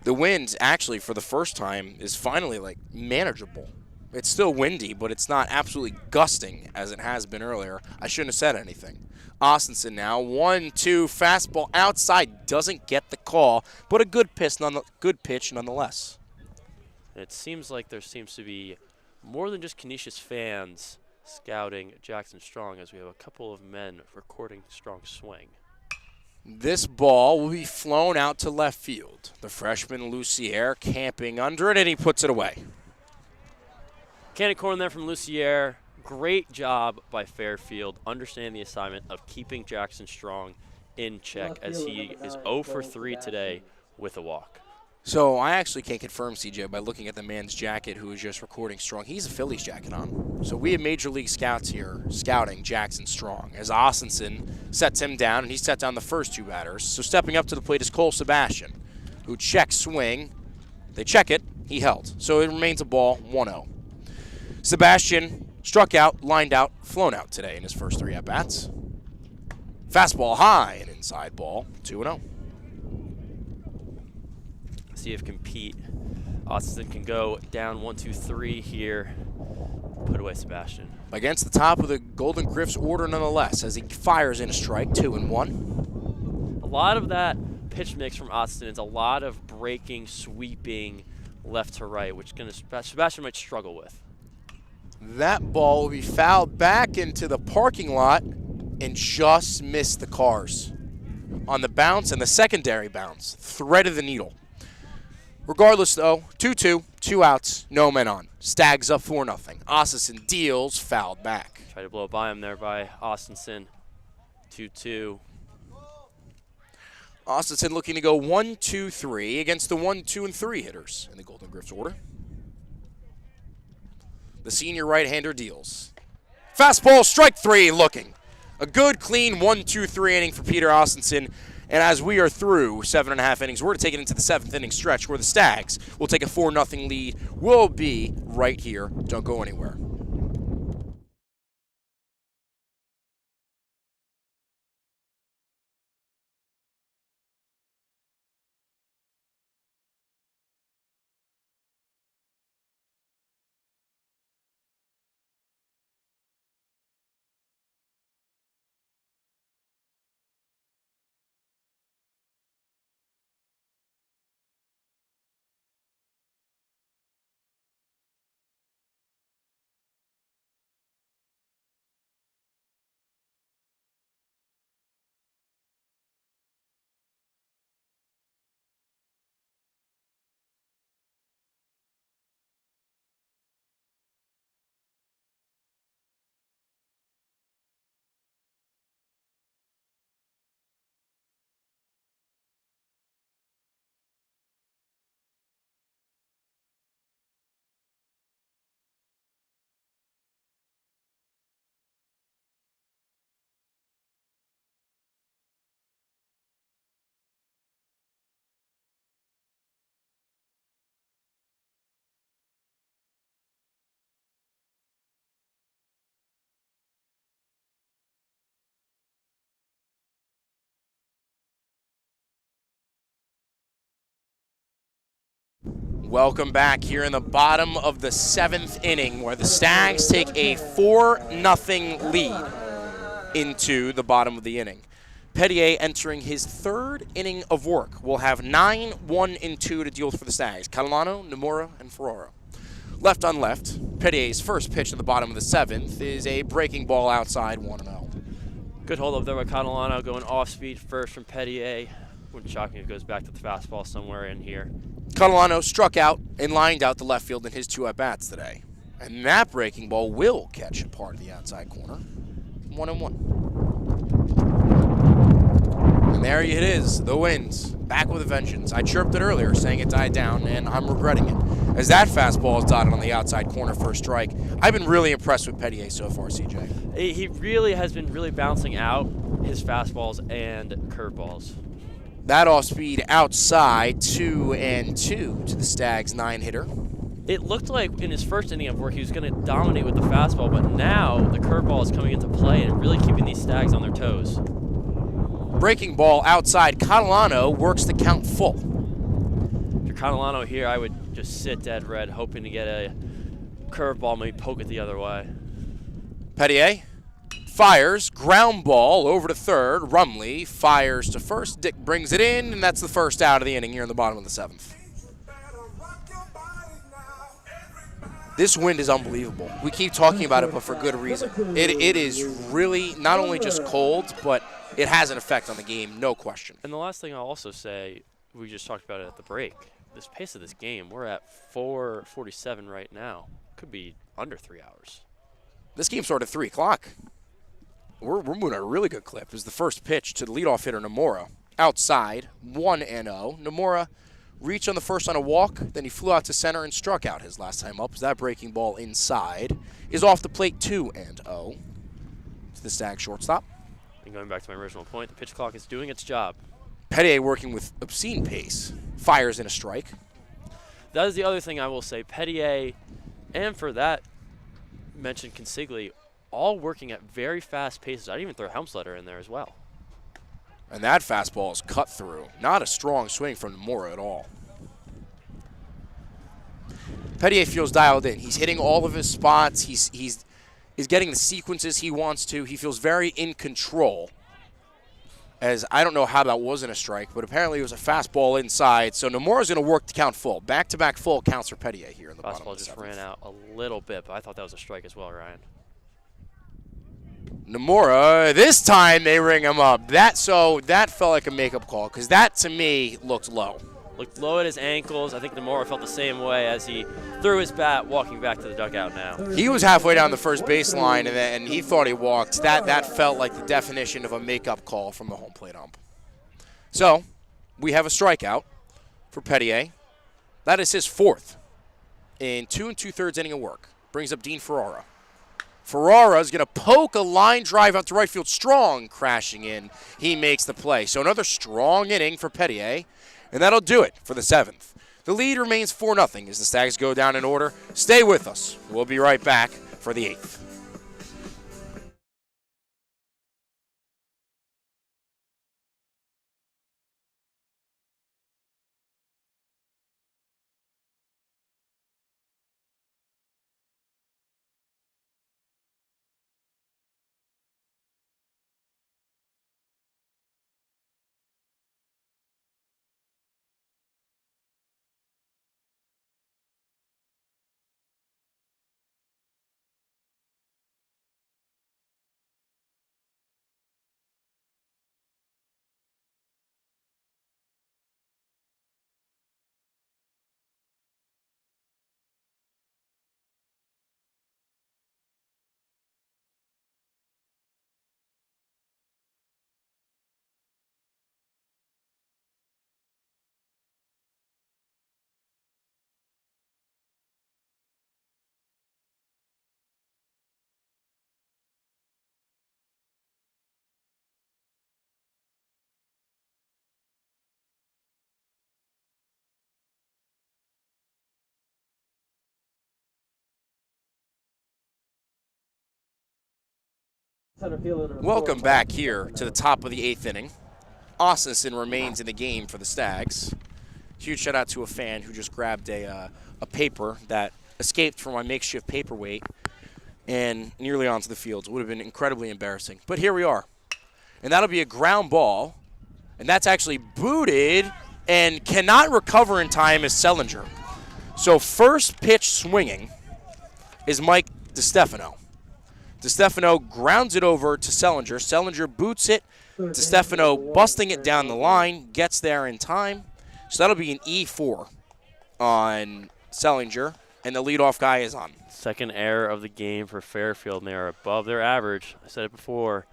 The wind, actually, for the first time, is finally like manageable. It's still windy, but it's not absolutely gusting as it has been earlier. I shouldn't have said anything. Austinson now, 1-2, fastball outside, doesn't get the call, but a good pitch nonetheless. It seems like there seems to be more than just Canisius fans scouting Jackson Strong, as we have a couple of men recording Strong's swing. This ball will be flown out to left field. The freshman Lucier camping under it, and he puts it away. Candy corn there from Lucier. Great job by Fairfield, understanding the assignment of keeping Jackson Strong in check as he is 0 for 3 today with a walk. So I actually can't confirm, CJ, by looking at the man's jacket who was just recording Strong. He's a Phillies jacket on. So we have Major League scouts here scouting Jackson Strong as Austinson sets him down, and he set down the first 2 batters. So stepping up to the plate is Cole Sebastian, who checks swing. They check it. He held. So it remains a ball, 1-0. Sebastian struck out, lined out, flown out today in his first 3 at-bats. Fastball high, an inside ball, 2-0. See if Austin can go down 1-2-3 here. Put away Sebastian. Against the top of the Golden Griff's order nonetheless, as he fires in a strike, 2-1. A lot of that pitch mix from Austin is a lot of breaking, sweeping left to right, which Sebastian might struggle with. That ball will be fouled back into the parking lot and just missed the cars on the bounce and the secondary bounce. Threaded the needle. Regardless, though, 2-2, 2 outs, no men on. Stags up 4-0. Austinson deals, fouled back. Try to blow by him there by Austinson. 2-2. Austinson looking to go 1-2-3 against the 1-2-3 hitters in the Golden Griff's order. The senior right-hander deals. Fastball, strike 3, looking. A good, clean 1-2-3 inning for Peter Austinson. And as we are through 7.5 innings, we're taking into the 7th inning stretch where the Stags will take a 4-0 lead. We'll be right here. Don't go anywhere. Welcome back here in the bottom of the 7th inning, where the Stags take a 4-0 lead into the bottom of the inning. Petier entering his 3rd inning of work. Will have 9, 1, and 2 to deal with for the Stags. Catalano, Nomura, and Ferraro. Left on left, Petier's first pitch in the bottom of the 7th is a breaking ball outside, 1-0. Good hold up there by Catalano, going off speed first from Petier. Wouldn't shock me if it goes back to the fastball somewhere in here. Catalano struck out and lined out the left field in his 2 at-bats today. And that breaking ball will catch a part of the outside corner. 1-1. And there it is, the Winds, back with a vengeance. I chirped it earlier, saying it died down, and I'm regretting it. As that fastball is dotted on the outside corner for a strike, I've been really impressed with Petier so far, CJ. He really has been bouncing out his fastballs and curveballs. That off-speed outside, 2-2 to the Stags' 9-hitter. It looked like in his first inning of work he was going to dominate with the fastball, but now the curveball is coming into play and really keeping these Stags on their toes. Breaking ball outside, Catalano works the count full. If you're Catalano here, I would just sit dead red, hoping to get a curveball, maybe poke it the other way. Petier fires, ground ball over to third. Rumley fires to first. Dick brings it in, and that's the first out of the inning here in the bottom of the 7th. This wind is unbelievable. We keep talking about it, but for good reason. It is really not only just cold, but it has an effect on the game, no question. And the last thing I'll also say, we just talked about it at the break, this pace of this game, we're at 4:47 right now. Could be under 3 hours. This game started at 3 o'clock. We're moving at a really good clip. This is the first pitch to the leadoff hitter, Nomura. Outside, 1-0. Nomura reached on the first on a walk, then he flew out to center and struck out his last time up. That breaking ball inside is off the plate, 2-0 to the Stag shortstop. And going back to my original point, the pitch clock is doing its job. Petier working with obscene pace, fires in a strike. That is the other thing I will say. Petier, and for that, mentioned Consigli, all working at very fast paces. I'd even throw Helmsletter in there as well. And that fastball is cut through. Not a strong swing from Nomura at all. Petier feels dialed in. He's hitting all of his spots. He's getting the sequences he wants to. He feels very in control. As I don't know how that wasn't a strike, but apparently it was a fastball inside. So Nomura's going to work the count full. Back-to-back full counts for Petier here in the bottom of the 7th. Fastball just ran out a little bit, but I thought that was a strike as well, Ryan. Nomura, this time they ring him up. That felt like a makeup call, because that to me looked low. Looked low at his ankles. I think Nomura felt the same way as he threw his bat walking back to the dugout now. He was halfway down the first baseline, and he thought he walked. That felt like the definition of a makeup call from the home plate ump. So we have a strikeout for Petier. That is his 4th in 2 2/3 inning of work. Brings up Dean Ferrara. Ferrara is going to poke a line drive out to right field. Strong crashing in. He makes the play. So another strong inning for Petier, and that'll do it for the 7th. The lead remains 4-0 as the Stags go down in order. Stay with us. We'll be right back for the 8th. Welcome back here to the top of the 8th inning. Austinson remains in the game for the Stags. Huge shout out to a fan who just grabbed a paper that escaped from my makeshift paperweight and nearly onto the field. It would have been incredibly embarrassing. But here we are. And that'll be a ground ball. And that's actually booted and cannot recover in time is Sellinger. So first pitch swinging is Mike DiStefano. DiStefano grounds it over to Sellinger. Sellinger boots it. DiStefano busting it down the line, gets there in time. So that'll be an E4 on Sellinger, and the leadoff guy is on. Second error of the game for Fairfield, and they are above their average. I said it before.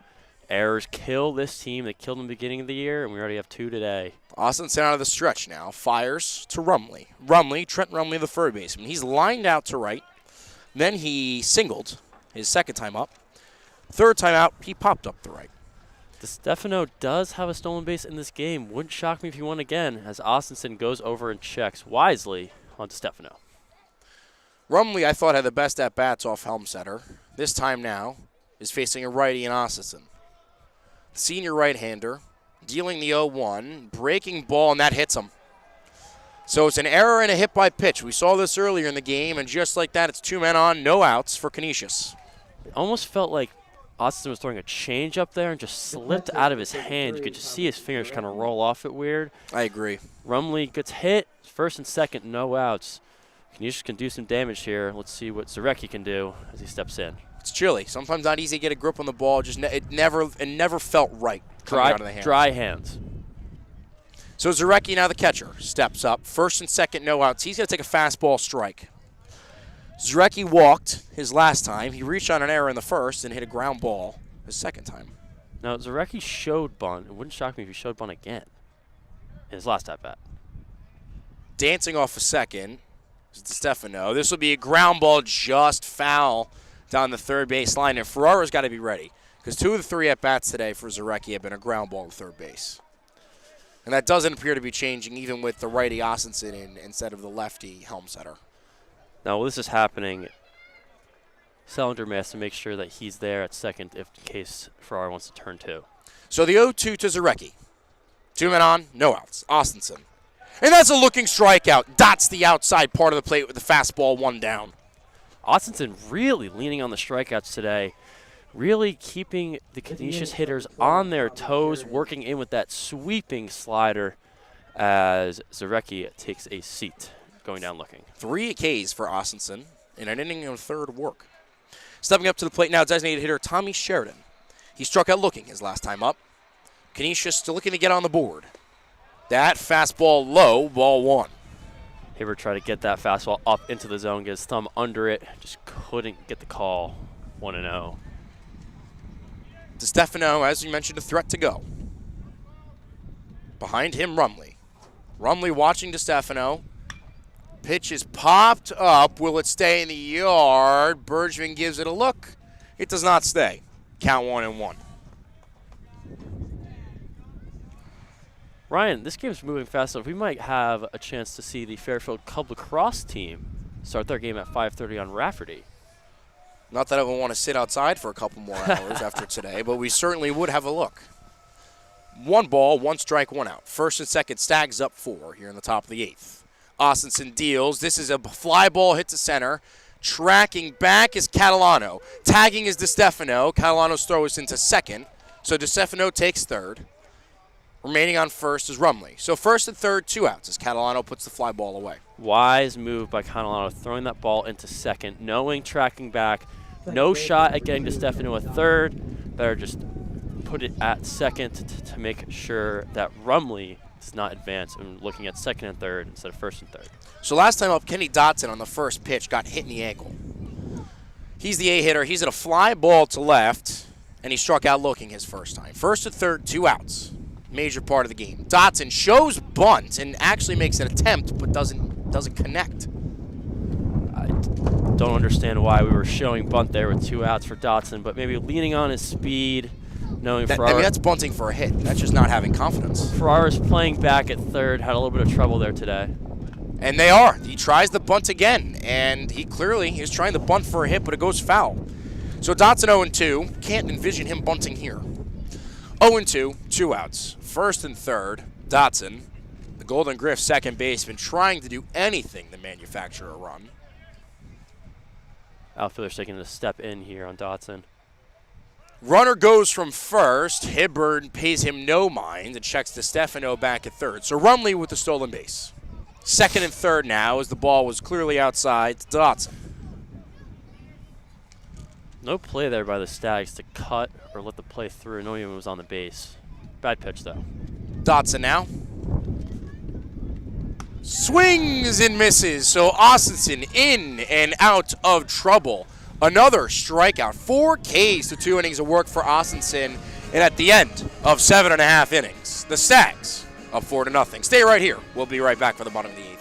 Errors kill this team. They killed them at the beginning of the year, and we already have 2 today. Austinson out of the stretch now. Fires to Rumley. Trent Rumley, the third baseman. He's lined out to right. Then he singled his second time up. Third time out, he popped up the right. DiStefano does have a stolen base in this game. Wouldn't shock me if he won again, as Austinson goes over and checks wisely on DiStefano. Rumley, I thought, had the best at-bats off Helmsetter. This time now is facing a righty in Austinson. Senior right-hander, dealing the 0-1, breaking ball, and that hits him. So it's an error and a hit by pitch. We saw this earlier in the game, and just like that, it's 2 men on, no outs for Canisius. It almost felt like Austin was throwing a change up there and just slipped out of his hand. You could just see his fingers kind of roll off it weird. I agree. Rumley gets hit, first and second, no outs. Canisius can do some damage here. Let's see what Zarecki can do as he steps in. It's chilly. Sometimes not easy to get a grip on the ball. Just it never felt right coming out of the hands. Dry hands. So Zarecki, now the catcher, steps up. First and second, no outs. He's going to take a fastball strike. Zarecki walked his last time. He reached on an error in the first and hit a ground ball his second time. Now, Zarecki showed bunt. It wouldn't shock me if he showed bunt again in his last at-bat. Dancing off a second is DiStefano. This will be a ground ball just foul down the third base line, and Ferrara's got to be ready because 2 of the 3 at-bats today for Zarecki have been a ground ball to third base. And that doesn't appear to be changing even with the righty Austinson in instead of the lefty Helmsetter. Now, while this is happening, Sellinger may have to make sure that he's there at second if in case Ferrara wants to turn 2. So the 0-2 to Zarecki. 2 men on, no outs. Austinson. And that's a looking strikeout. Dots the outside part of the plate with the fastball 1 down. Austinson really leaning on the strikeouts today, really keeping the Canisius hitters on their toes, working in with that sweeping slider as Zarecki takes a seat, going down looking. 3 Ks for Austinson in an inning of third work. Stepping up to the plate now, designated hitter Tommy Sheridan. He struck out looking his last time up. Canisius still looking to get on the board. That fastball low, ball 1. Hibbert tried to get that fastball up into the zone, get his thumb under it, just couldn't get the call. 1-0. DiStefano, as you mentioned, a threat to go. Behind him, Rumley. Rumley watching DiStefano. Pitch is popped up. Will it stay in the yard? Bergman gives it a look. It does not stay. Count 1-1. Ryan, this game's moving fast enough. We might have a chance to see the Fairfield Cub lacrosse team start their game at 5:30 on Rafferty. Not that I would want to sit outside for a couple more hours after today, but we certainly would have a look. 1 ball, 1 strike, 1 out. First and second, Stags up 4 here in the top of the 8th. Austinson deals. This is a fly ball hit to center. Tracking back is Catalano. Tagging is DiStefano. Catalano's throw is into second. So DiStefano takes third. Remaining on first is Rumley. So first and third, 2 outs as Catalano puts the fly ball away. Wise move by Catalano, throwing that ball into second, knowing tracking back. No shot at getting DiStefano a third. Better just put it at second to make sure that Rumley does not advance and looking at second and third instead of first and third. So last time up, Kenny Dotson on the first pitch got hit in the ankle. He's the A hitter. He's at a fly ball to left, and he struck out looking his first time. First and third, 2 outs. Major part of the game. Dotson shows bunt and actually makes an attempt, but doesn't connect. I don't understand why we were showing bunt there with 2 outs for Dotson, but maybe leaning on his speed, knowing Ferrara. I mean, that's bunting for a hit. That's just not having confidence. Ferrara's playing back at third, had a little bit of trouble there today. And they are. He tries the bunt again, and he clearly is trying to bunt for a hit, but it goes foul. So Dotson 0-2. Can't envision him bunting here. 0-2, 2 outs. First and third, Dotson. The Golden Griff, second baseman, trying to do anything to manufacture a run. Outfielder's taking a step in here on Dotson. Runner goes from first. Hibbard pays him no mind and checks DeStefano back at third. So Rumley with the stolen base. Second and third now as the ball was clearly outside to Dotson. No play there by the Stags to cut or let the play through. No one was on the base. Bad pitch, though. Dotson now. Swings and misses. So Austinson in and out of trouble. Another strikeout. 4 Ks to 2 innings of work for Austinson. And at the end of 7.5 innings, the Stags up 4-0. Stay right here. We'll be right back for the bottom of the 8th.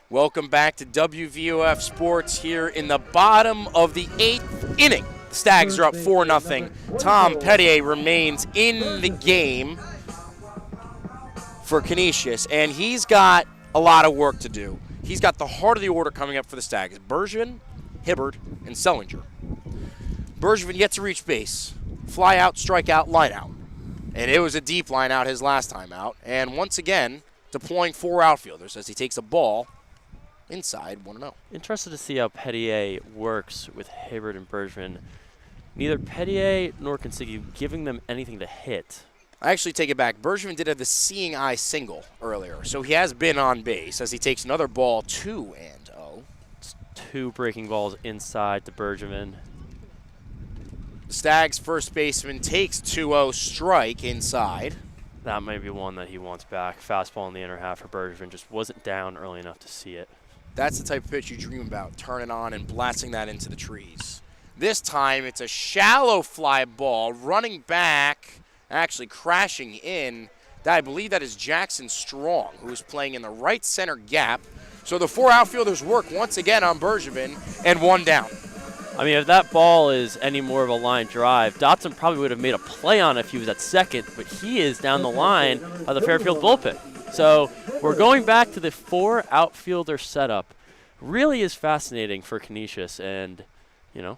Welcome back to WVOF Sports here in the bottom of the 8th inning. The Stags are up 4-0. Tom Pettier remains in the game for Canisius, and he's got a lot of work to do. He's got the heart of the order coming up for the Stags. Bergevin, Hibbard, and Sellinger. Bergevin yet to reach base. Fly out, strike out, line out. And it was a deep line out his last time out. And once again, deploying 4 outfielders as he takes a ball inside 1-0. Interested to see how Pettier works with Hibbard and Bergevin. Neither Pettier nor Canisius giving them anything to hit. I actually take it back. Bergevin did have the seeing eye single earlier, so he has been on base as he takes another ball 2-0. It's 2 breaking balls inside to Bergevin. The Stags' first baseman takes 2-0 strike inside. That might be one that he wants back. Fastball in the inner half for Bergevin. Just wasn't down early enough to see it. That's the type of pitch you dream about, turning on and blasting that into the trees. This time it's a shallow fly ball running back, actually crashing in. I believe that is Jackson Strong, who is playing in the right center gap. So the 4 outfielders work once again on Bergevin, and 1 down. I mean, if that ball is any more of a line drive, Dotson probably would have made a play on it if he was at second, but he is down the line of the Fairfield bullpen. So we're going back to the 4 outfielder setup. Really is fascinating for Canisius, and, you know.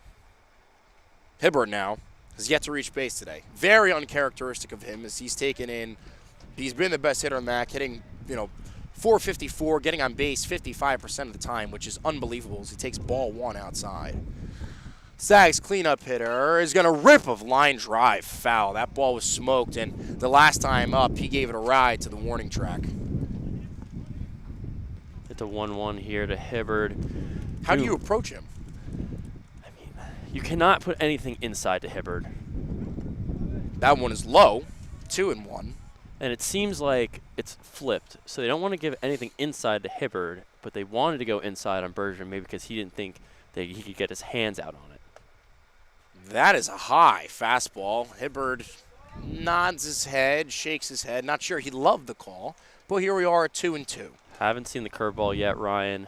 Hibbert now has yet to reach base today. Very uncharacteristic of him as he's taken in. He's been the best hitter on MAC, hitting, .454, getting on base 55% of the time, which is unbelievable as he takes ball 1 outside. Stags cleanup hitter is going to rip a line drive foul. That ball was smoked, and the last time up, he gave it a ride to the warning track. It's a 1-1 here to Hibbard. How do you approach him? I mean, you cannot put anything inside to Hibbard. That one is low, 2-1. And it seems like it's flipped. So they don't want to give anything inside to Hibbard, but they wanted to go inside on Bergevin, maybe because he didn't think that he could get his hands out on it. That is a high fastball. Hibbard nods his head, shakes his head. Not sure he loved the call, but here we are at 2-2. Haven't seen the curveball yet, Ryan.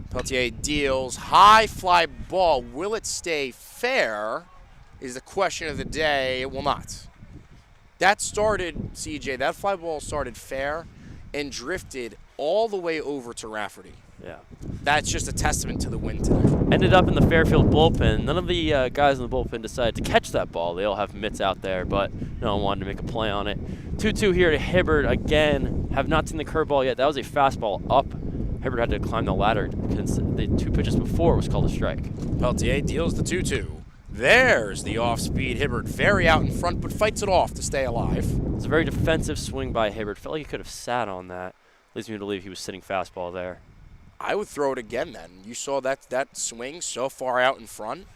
Peltier deals high fly ball. Will it stay fair? is the question of the day. It will not. That started, CJ, that fly ball started fair and drifted all the way over to Rafferty. Yeah. That's just a testament to the wind today. Ended up in the Fairfield bullpen. None of the guys in the bullpen decided to catch that ball. They all have mitts out there, but no one wanted to make a play on it. 2-2 here to Hibbert. Again, have not seen the curveball yet. That was a fastball up. Hibbert had to climb the ladder because the 2 pitches before was called a strike. Peltier deals the 2-2. There's the off-speed Hibbert. Very out in front, but fights it off to stay alive. It's a very defensive swing by Hibbert. Felt like he could have sat on that. Leads me to believe he was sitting fastball there. I would throw it again then. You saw that swing so far out in front.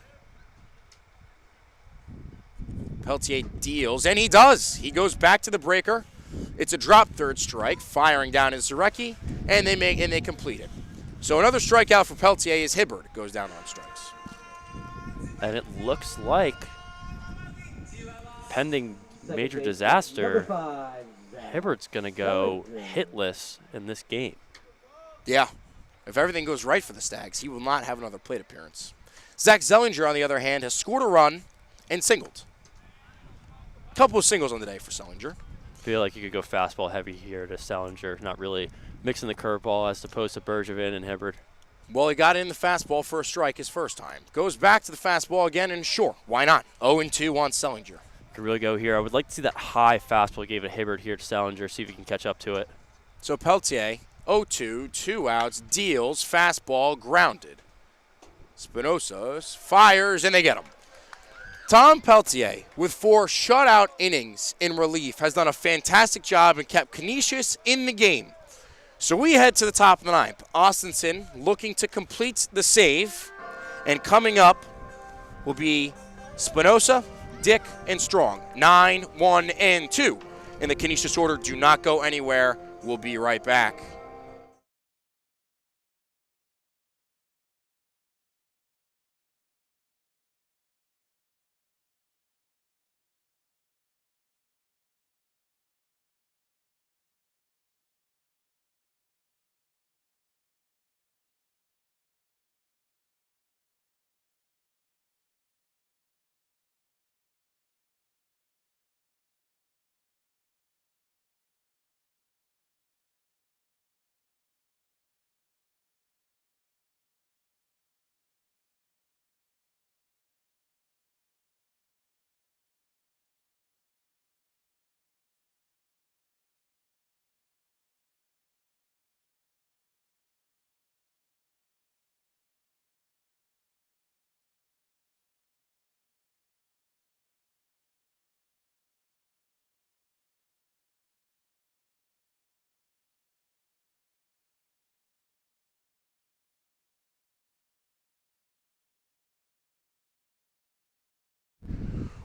Peltier deals, and he does. He goes back to the breaker. It's a drop third strike, firing down in Zarecki, and they complete it. So another strikeout for Peltier as Hibbert goes down on strikes. And it looks like, pending major disaster, Hibbert's going to go hitless in this game. Yeah. If everything goes right for the Stags, he will not have another plate appearance. Zach Zellinger, on the other hand, has scored a run and singled. A couple of singles on the day for Zellinger. Feel like you could go fastball heavy here to Salinger, not really mixing the curveball as opposed to Bergevin and Hibbert. Well, he got in the fastball for a strike his first time. Goes back to the fastball again, and sure, why not? 0-2 on Zellinger. Could really go here. I would like to see that high fastball he gave it Hibbert here to Salinger, see if he can catch up to it. So Peltier, 0-2, 2 outs, deals, fastball, grounded. Spinoza fires, and they get him. Tom Peltier, with 4 shutout innings in relief, has done a fantastic job and kept Canisius in the game. So we head to the top of the 9th. Austinson looking to complete the save, and coming up will be Spinoza, Dick, and Strong. 9, 1, and 2 in the Canisius order. Do not go anywhere. We'll be right back.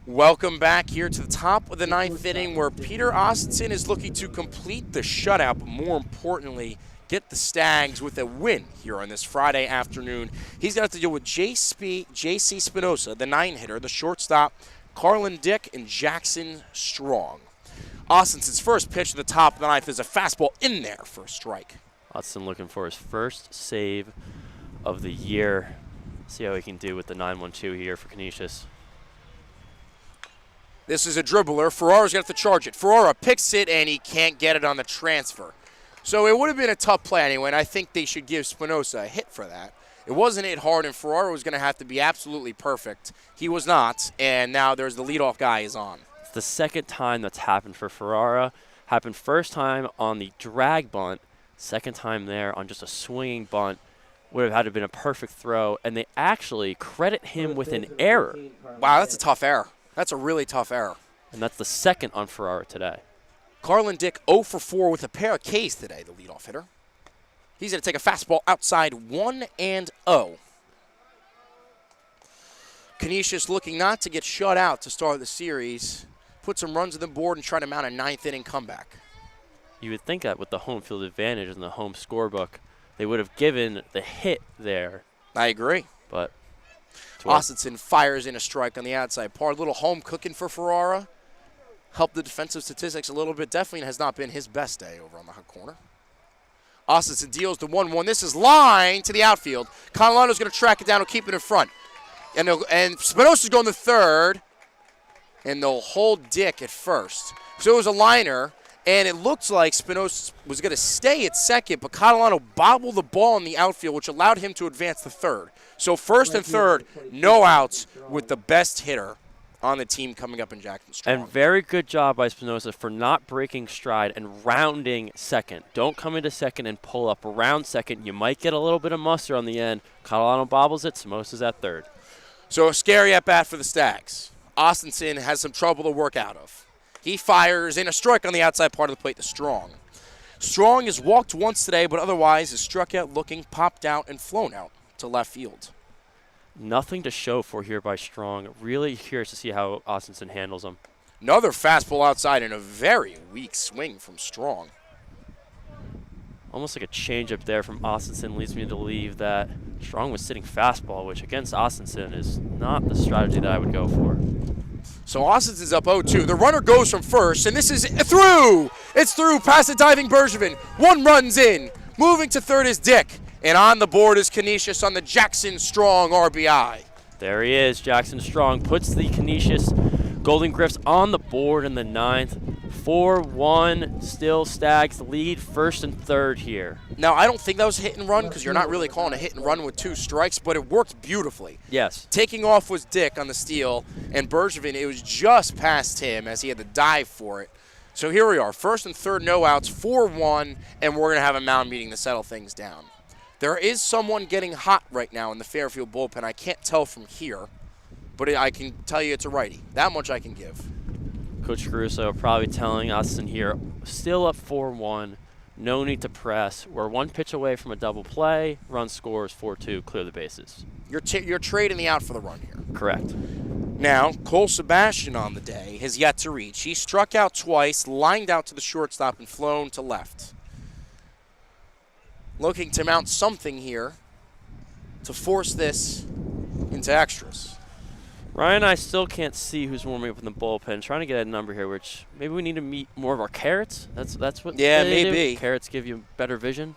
Welcome back here to the top of the 9th inning, where Peter Austinson is looking to complete the shutout, but more importantly, get the Stags with a win here on this Friday afternoon. He's going to have to deal with J.C. Spinoza, the 9-hitter, the shortstop, Carlin Dick, and Jackson Strong. Austinson's first pitch to the top of the 9th is a fastball in there for a strike. Austin looking for his first save of the year. See how he can do with the 9-1-2 here for Canisius. This is a dribbler. Ferrara's going to have to charge it. Ferrara picks it, and he can't get it on the transfer. So it would have been a tough play anyway, and I think they should give Spinoza a hit for that. It wasn't hit hard, and Ferrara was going to have to be absolutely perfect. He was not, and now there's the leadoff guy is on. It's the second time that's happened for Ferrara. Happened first time on the drag bunt, second time there on just a swinging bunt. Would have had to have been a perfect throw, and they actually credit him with an error. Wow, that's a tough error. That's a really tough error. And that's the second on Ferrara today. Carlin Dick 0 for 4 with a pair of Ks today, the leadoff hitter. He's going to take a fastball outside 1-0. Canisius looking not to get shut out to start the series. Put some runs on the board and try to mount a 9th inning comeback. You would think that with the home field advantage in the home scorebook, they would have given the hit there. I agree. But Austinson fires in a strike on the outside part. A little home cooking for Ferrara. Helped the defensive statistics a little bit. Definitely has not been his best day over on the hot corner. Austinson deals the 1-1. This is line to the outfield. Conlano's going to track it down and keep it in front. And Spinoza's going to third. and they'll hold Dick at first. So it was a liner, and it looked like Spinoza was going to stay at second, but Catalano bobbled the ball in the outfield, which allowed him to advance to third. So first and third, no outs with the best hitter on the team coming up in Jackson Strong. And very good job by Spinoza for not breaking stride and rounding second. Don't come into second and pull up around second. You might get a little bit of muster on the end. Catalano bobbles it. Spinoza's at third. So a scary at-bat for the Stags. Austinson has some trouble to work out of. He fires in a strike on the outside part of the plate to Strong. Strong has walked once today, but otherwise is struck out looking, popped out, and flown out to left field. Nothing to show for here by Strong. Really curious to see how Austinson handles him. Another fastball outside and a very weak swing from Strong. Almost like a changeup there from Austinson leads me to believe that Strong was sitting fastball, which against Austinson is not the strategy that I would go for. So Austinson's up 0-2. The runner goes from first, and this is through. It's through past the diving Bergevin. One run's in. Moving to third is Dick. And on the board is Canisius on the Jackson Strong RBI. There he is. Jackson Strong puts the Canisius Golden Griffs on the board in the ninth. 4-1, still Stags lead first and third here. Now, I don't think that was a hit and run because you're not really calling a hit and run with 2 strikes, but it worked beautifully. Yes. Taking off was Dick on the steal, and Bergevin, it was just past him as he had to dive for it. So here we are, first and third, no outs, 4-1, and we're going to have a mound meeting to settle things down. There is someone getting hot right now in the Fairfield bullpen. I can't tell from here, but I can tell you it's a righty. That much I can give. Coach Caruso probably telling us in here, still up 4-1, no need to press. We're one pitch away from a double play. Run scores 4-2, clear the bases. You're trading the out for the run here. Correct. Now, Cole Sebastian on the day has yet to reach. He struck out twice, lined out to the shortstop, and flown to left. Looking to mount something here to force this into extras. Ryan, I still can't see who's warming up in the bullpen. Trying to get a number here, which maybe we need to meet more of our carrots. That's what. Yeah, they maybe. Do. Carrots give you better vision.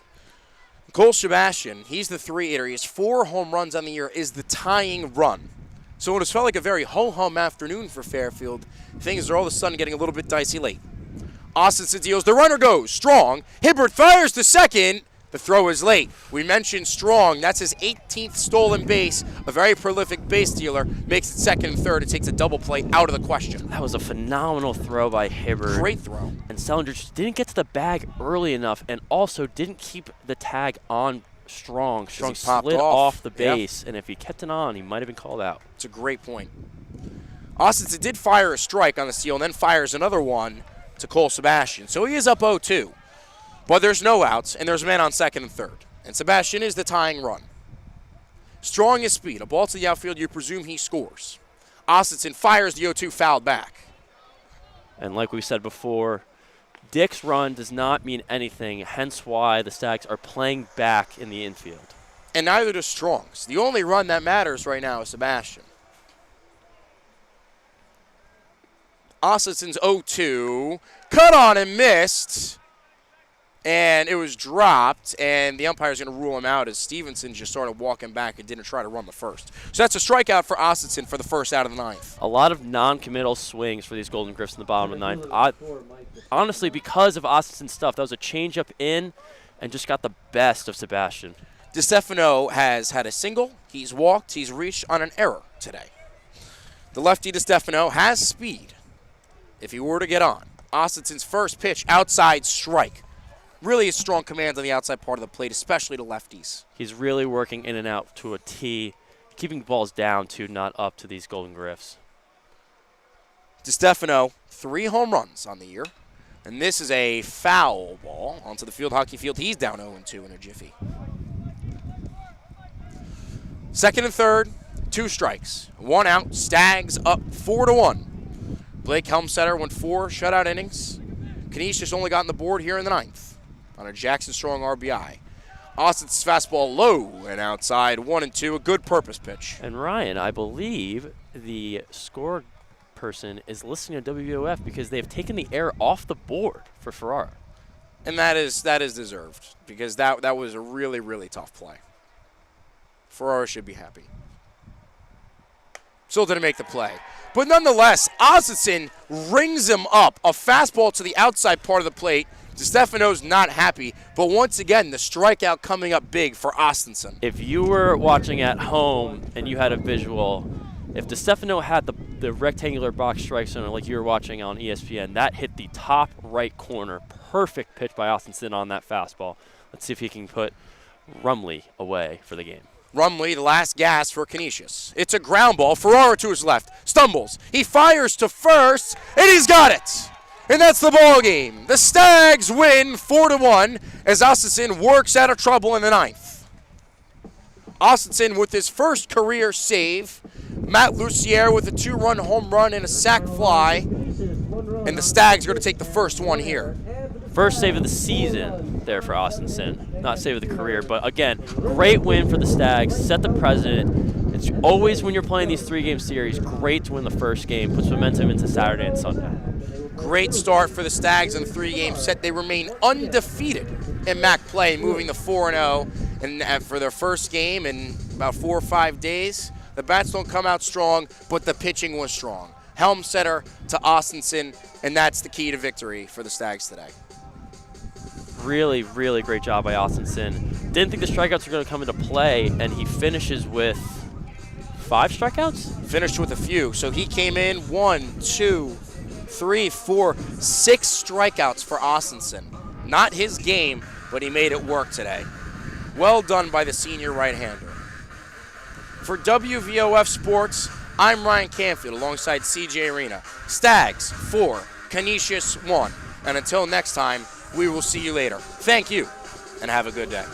Cole Sebastian, he's the 3 hitter. He has 4 home runs on the year, is the tying run. So it has felt like a very ho-hum afternoon for Fairfield. Things are all of a sudden getting a little bit dicey late. Austinson deals. The runner goes. Strong. Hibbert fires to second. The throw is late. We mentioned Strong. That's his 18th stolen base. A very prolific base stealer. Makes it second and third. It takes a double play out of the question. That was a phenomenal throw by Hibbert. Great throw. And Selinger just didn't get to the bag early enough and also didn't keep the tag on Strong. Strong slid off the base, and if he kept it on, he might have been called out. It's a great point. Austinson did fire a strike on the steal and then fires another one to Cole Sebastian. So he is up 0-2. But there's no outs, and there's a man on second and third. And Sebastian is the tying run. Strong is speed. A ball to the outfield, you presume he scores. Austinson fires the 0-2 foul back. And like we said before, Dick's run does not mean anything, hence why the Stags are playing back in the infield. And neither does Strong's. The only run that matters right now is Sebastian. Austinson's 0-2. Cut on and missed. And it was dropped, and the umpire's going to rule him out as Stevenson just started walking back and didn't try to run the first. So that's a strikeout for Austinson for the first out of the ninth. A lot of non-committal swings for these Golden Griffs in the bottom of the ninth. Honestly, because of Austinson's stuff, that was a changeup in and just got the best of Sebastian. DeStefano has had a single. He's walked. He's reached on an error today. The lefty DeStefano has speed if he were to get on. Austinson's first pitch, outside strike. Really a strong command on the outside part of the plate, especially to lefties. He's really working in and out to a T, keeping balls down to not up to these Golden Griffs. DeStefano, 3 home runs on the year. And this is a foul ball onto the field hockey field. He's down 0-2 in a jiffy. Second and third, 2 strikes. 1 out, Stags up 4-1. Blake Helmstetter went 4 shutout innings. Canisius only got on the board here in the ninth on a Jackson Strong RBI. Austin's fastball low and outside, 1-2, a good purpose pitch. And Ryan, I believe the score person is listening to WVOF because they've taken the air off the board for Ferrara. And that is deserved because that was a really, really tough play. Ferrara should be happy. Still didn't make the play. But nonetheless, Ossenson rings him up. A fastball to the outside part of the plate. DeStefano's not happy, but once again, the strikeout coming up big for Ossenson. If you were watching at home and you had a visual, if DeStefano had the rectangular box strike zone like you were watching on ESPN, that hit the top right corner. Perfect pitch by Ossenson on that fastball. Let's see if he can put Rumley away for the game. Rumley, the last gas for Canisius. It's a ground ball. Ferrara to his left. Stumbles. He fires to first, and he's got it. And that's the ball game. The Stags win 4-1 as Ossenson works out of trouble in the ninth. Ossenson with his first career save. Matt Lucier with a 2-run home run and a sac fly. And the Stags are going to take the first one here. First save of the season there for Ossenson. Not save of the career, but again, great win for the Stags. Set the precedent. It's always when you're playing these 3-game series, great to win the first game. Puts momentum into Saturday and Sunday. Great start for the Stags in the 3-game set. They remain undefeated in MAC play, moving to 4-0. And for their first game in about 4 or 5 days, the bats don't come out strong, but the pitching was strong. Helm setter to Ossenson, and that's the key to victory for the Stags today. Really, really great job by Ossenson. Didn't think the strikeouts were going to come into play, and he finishes with 5 strikeouts? Finished with a few. So he came in 1, 2, 3, 4, 6 strikeouts for Ossenson. Not his game, but he made it work today. Well done by the senior right-hander. For WVOF Sports, I'm Ryan Canfield alongside CJ Arena. Stags 4, Canisius 1. And until next time, we will see you later. Thank you, and have a good day.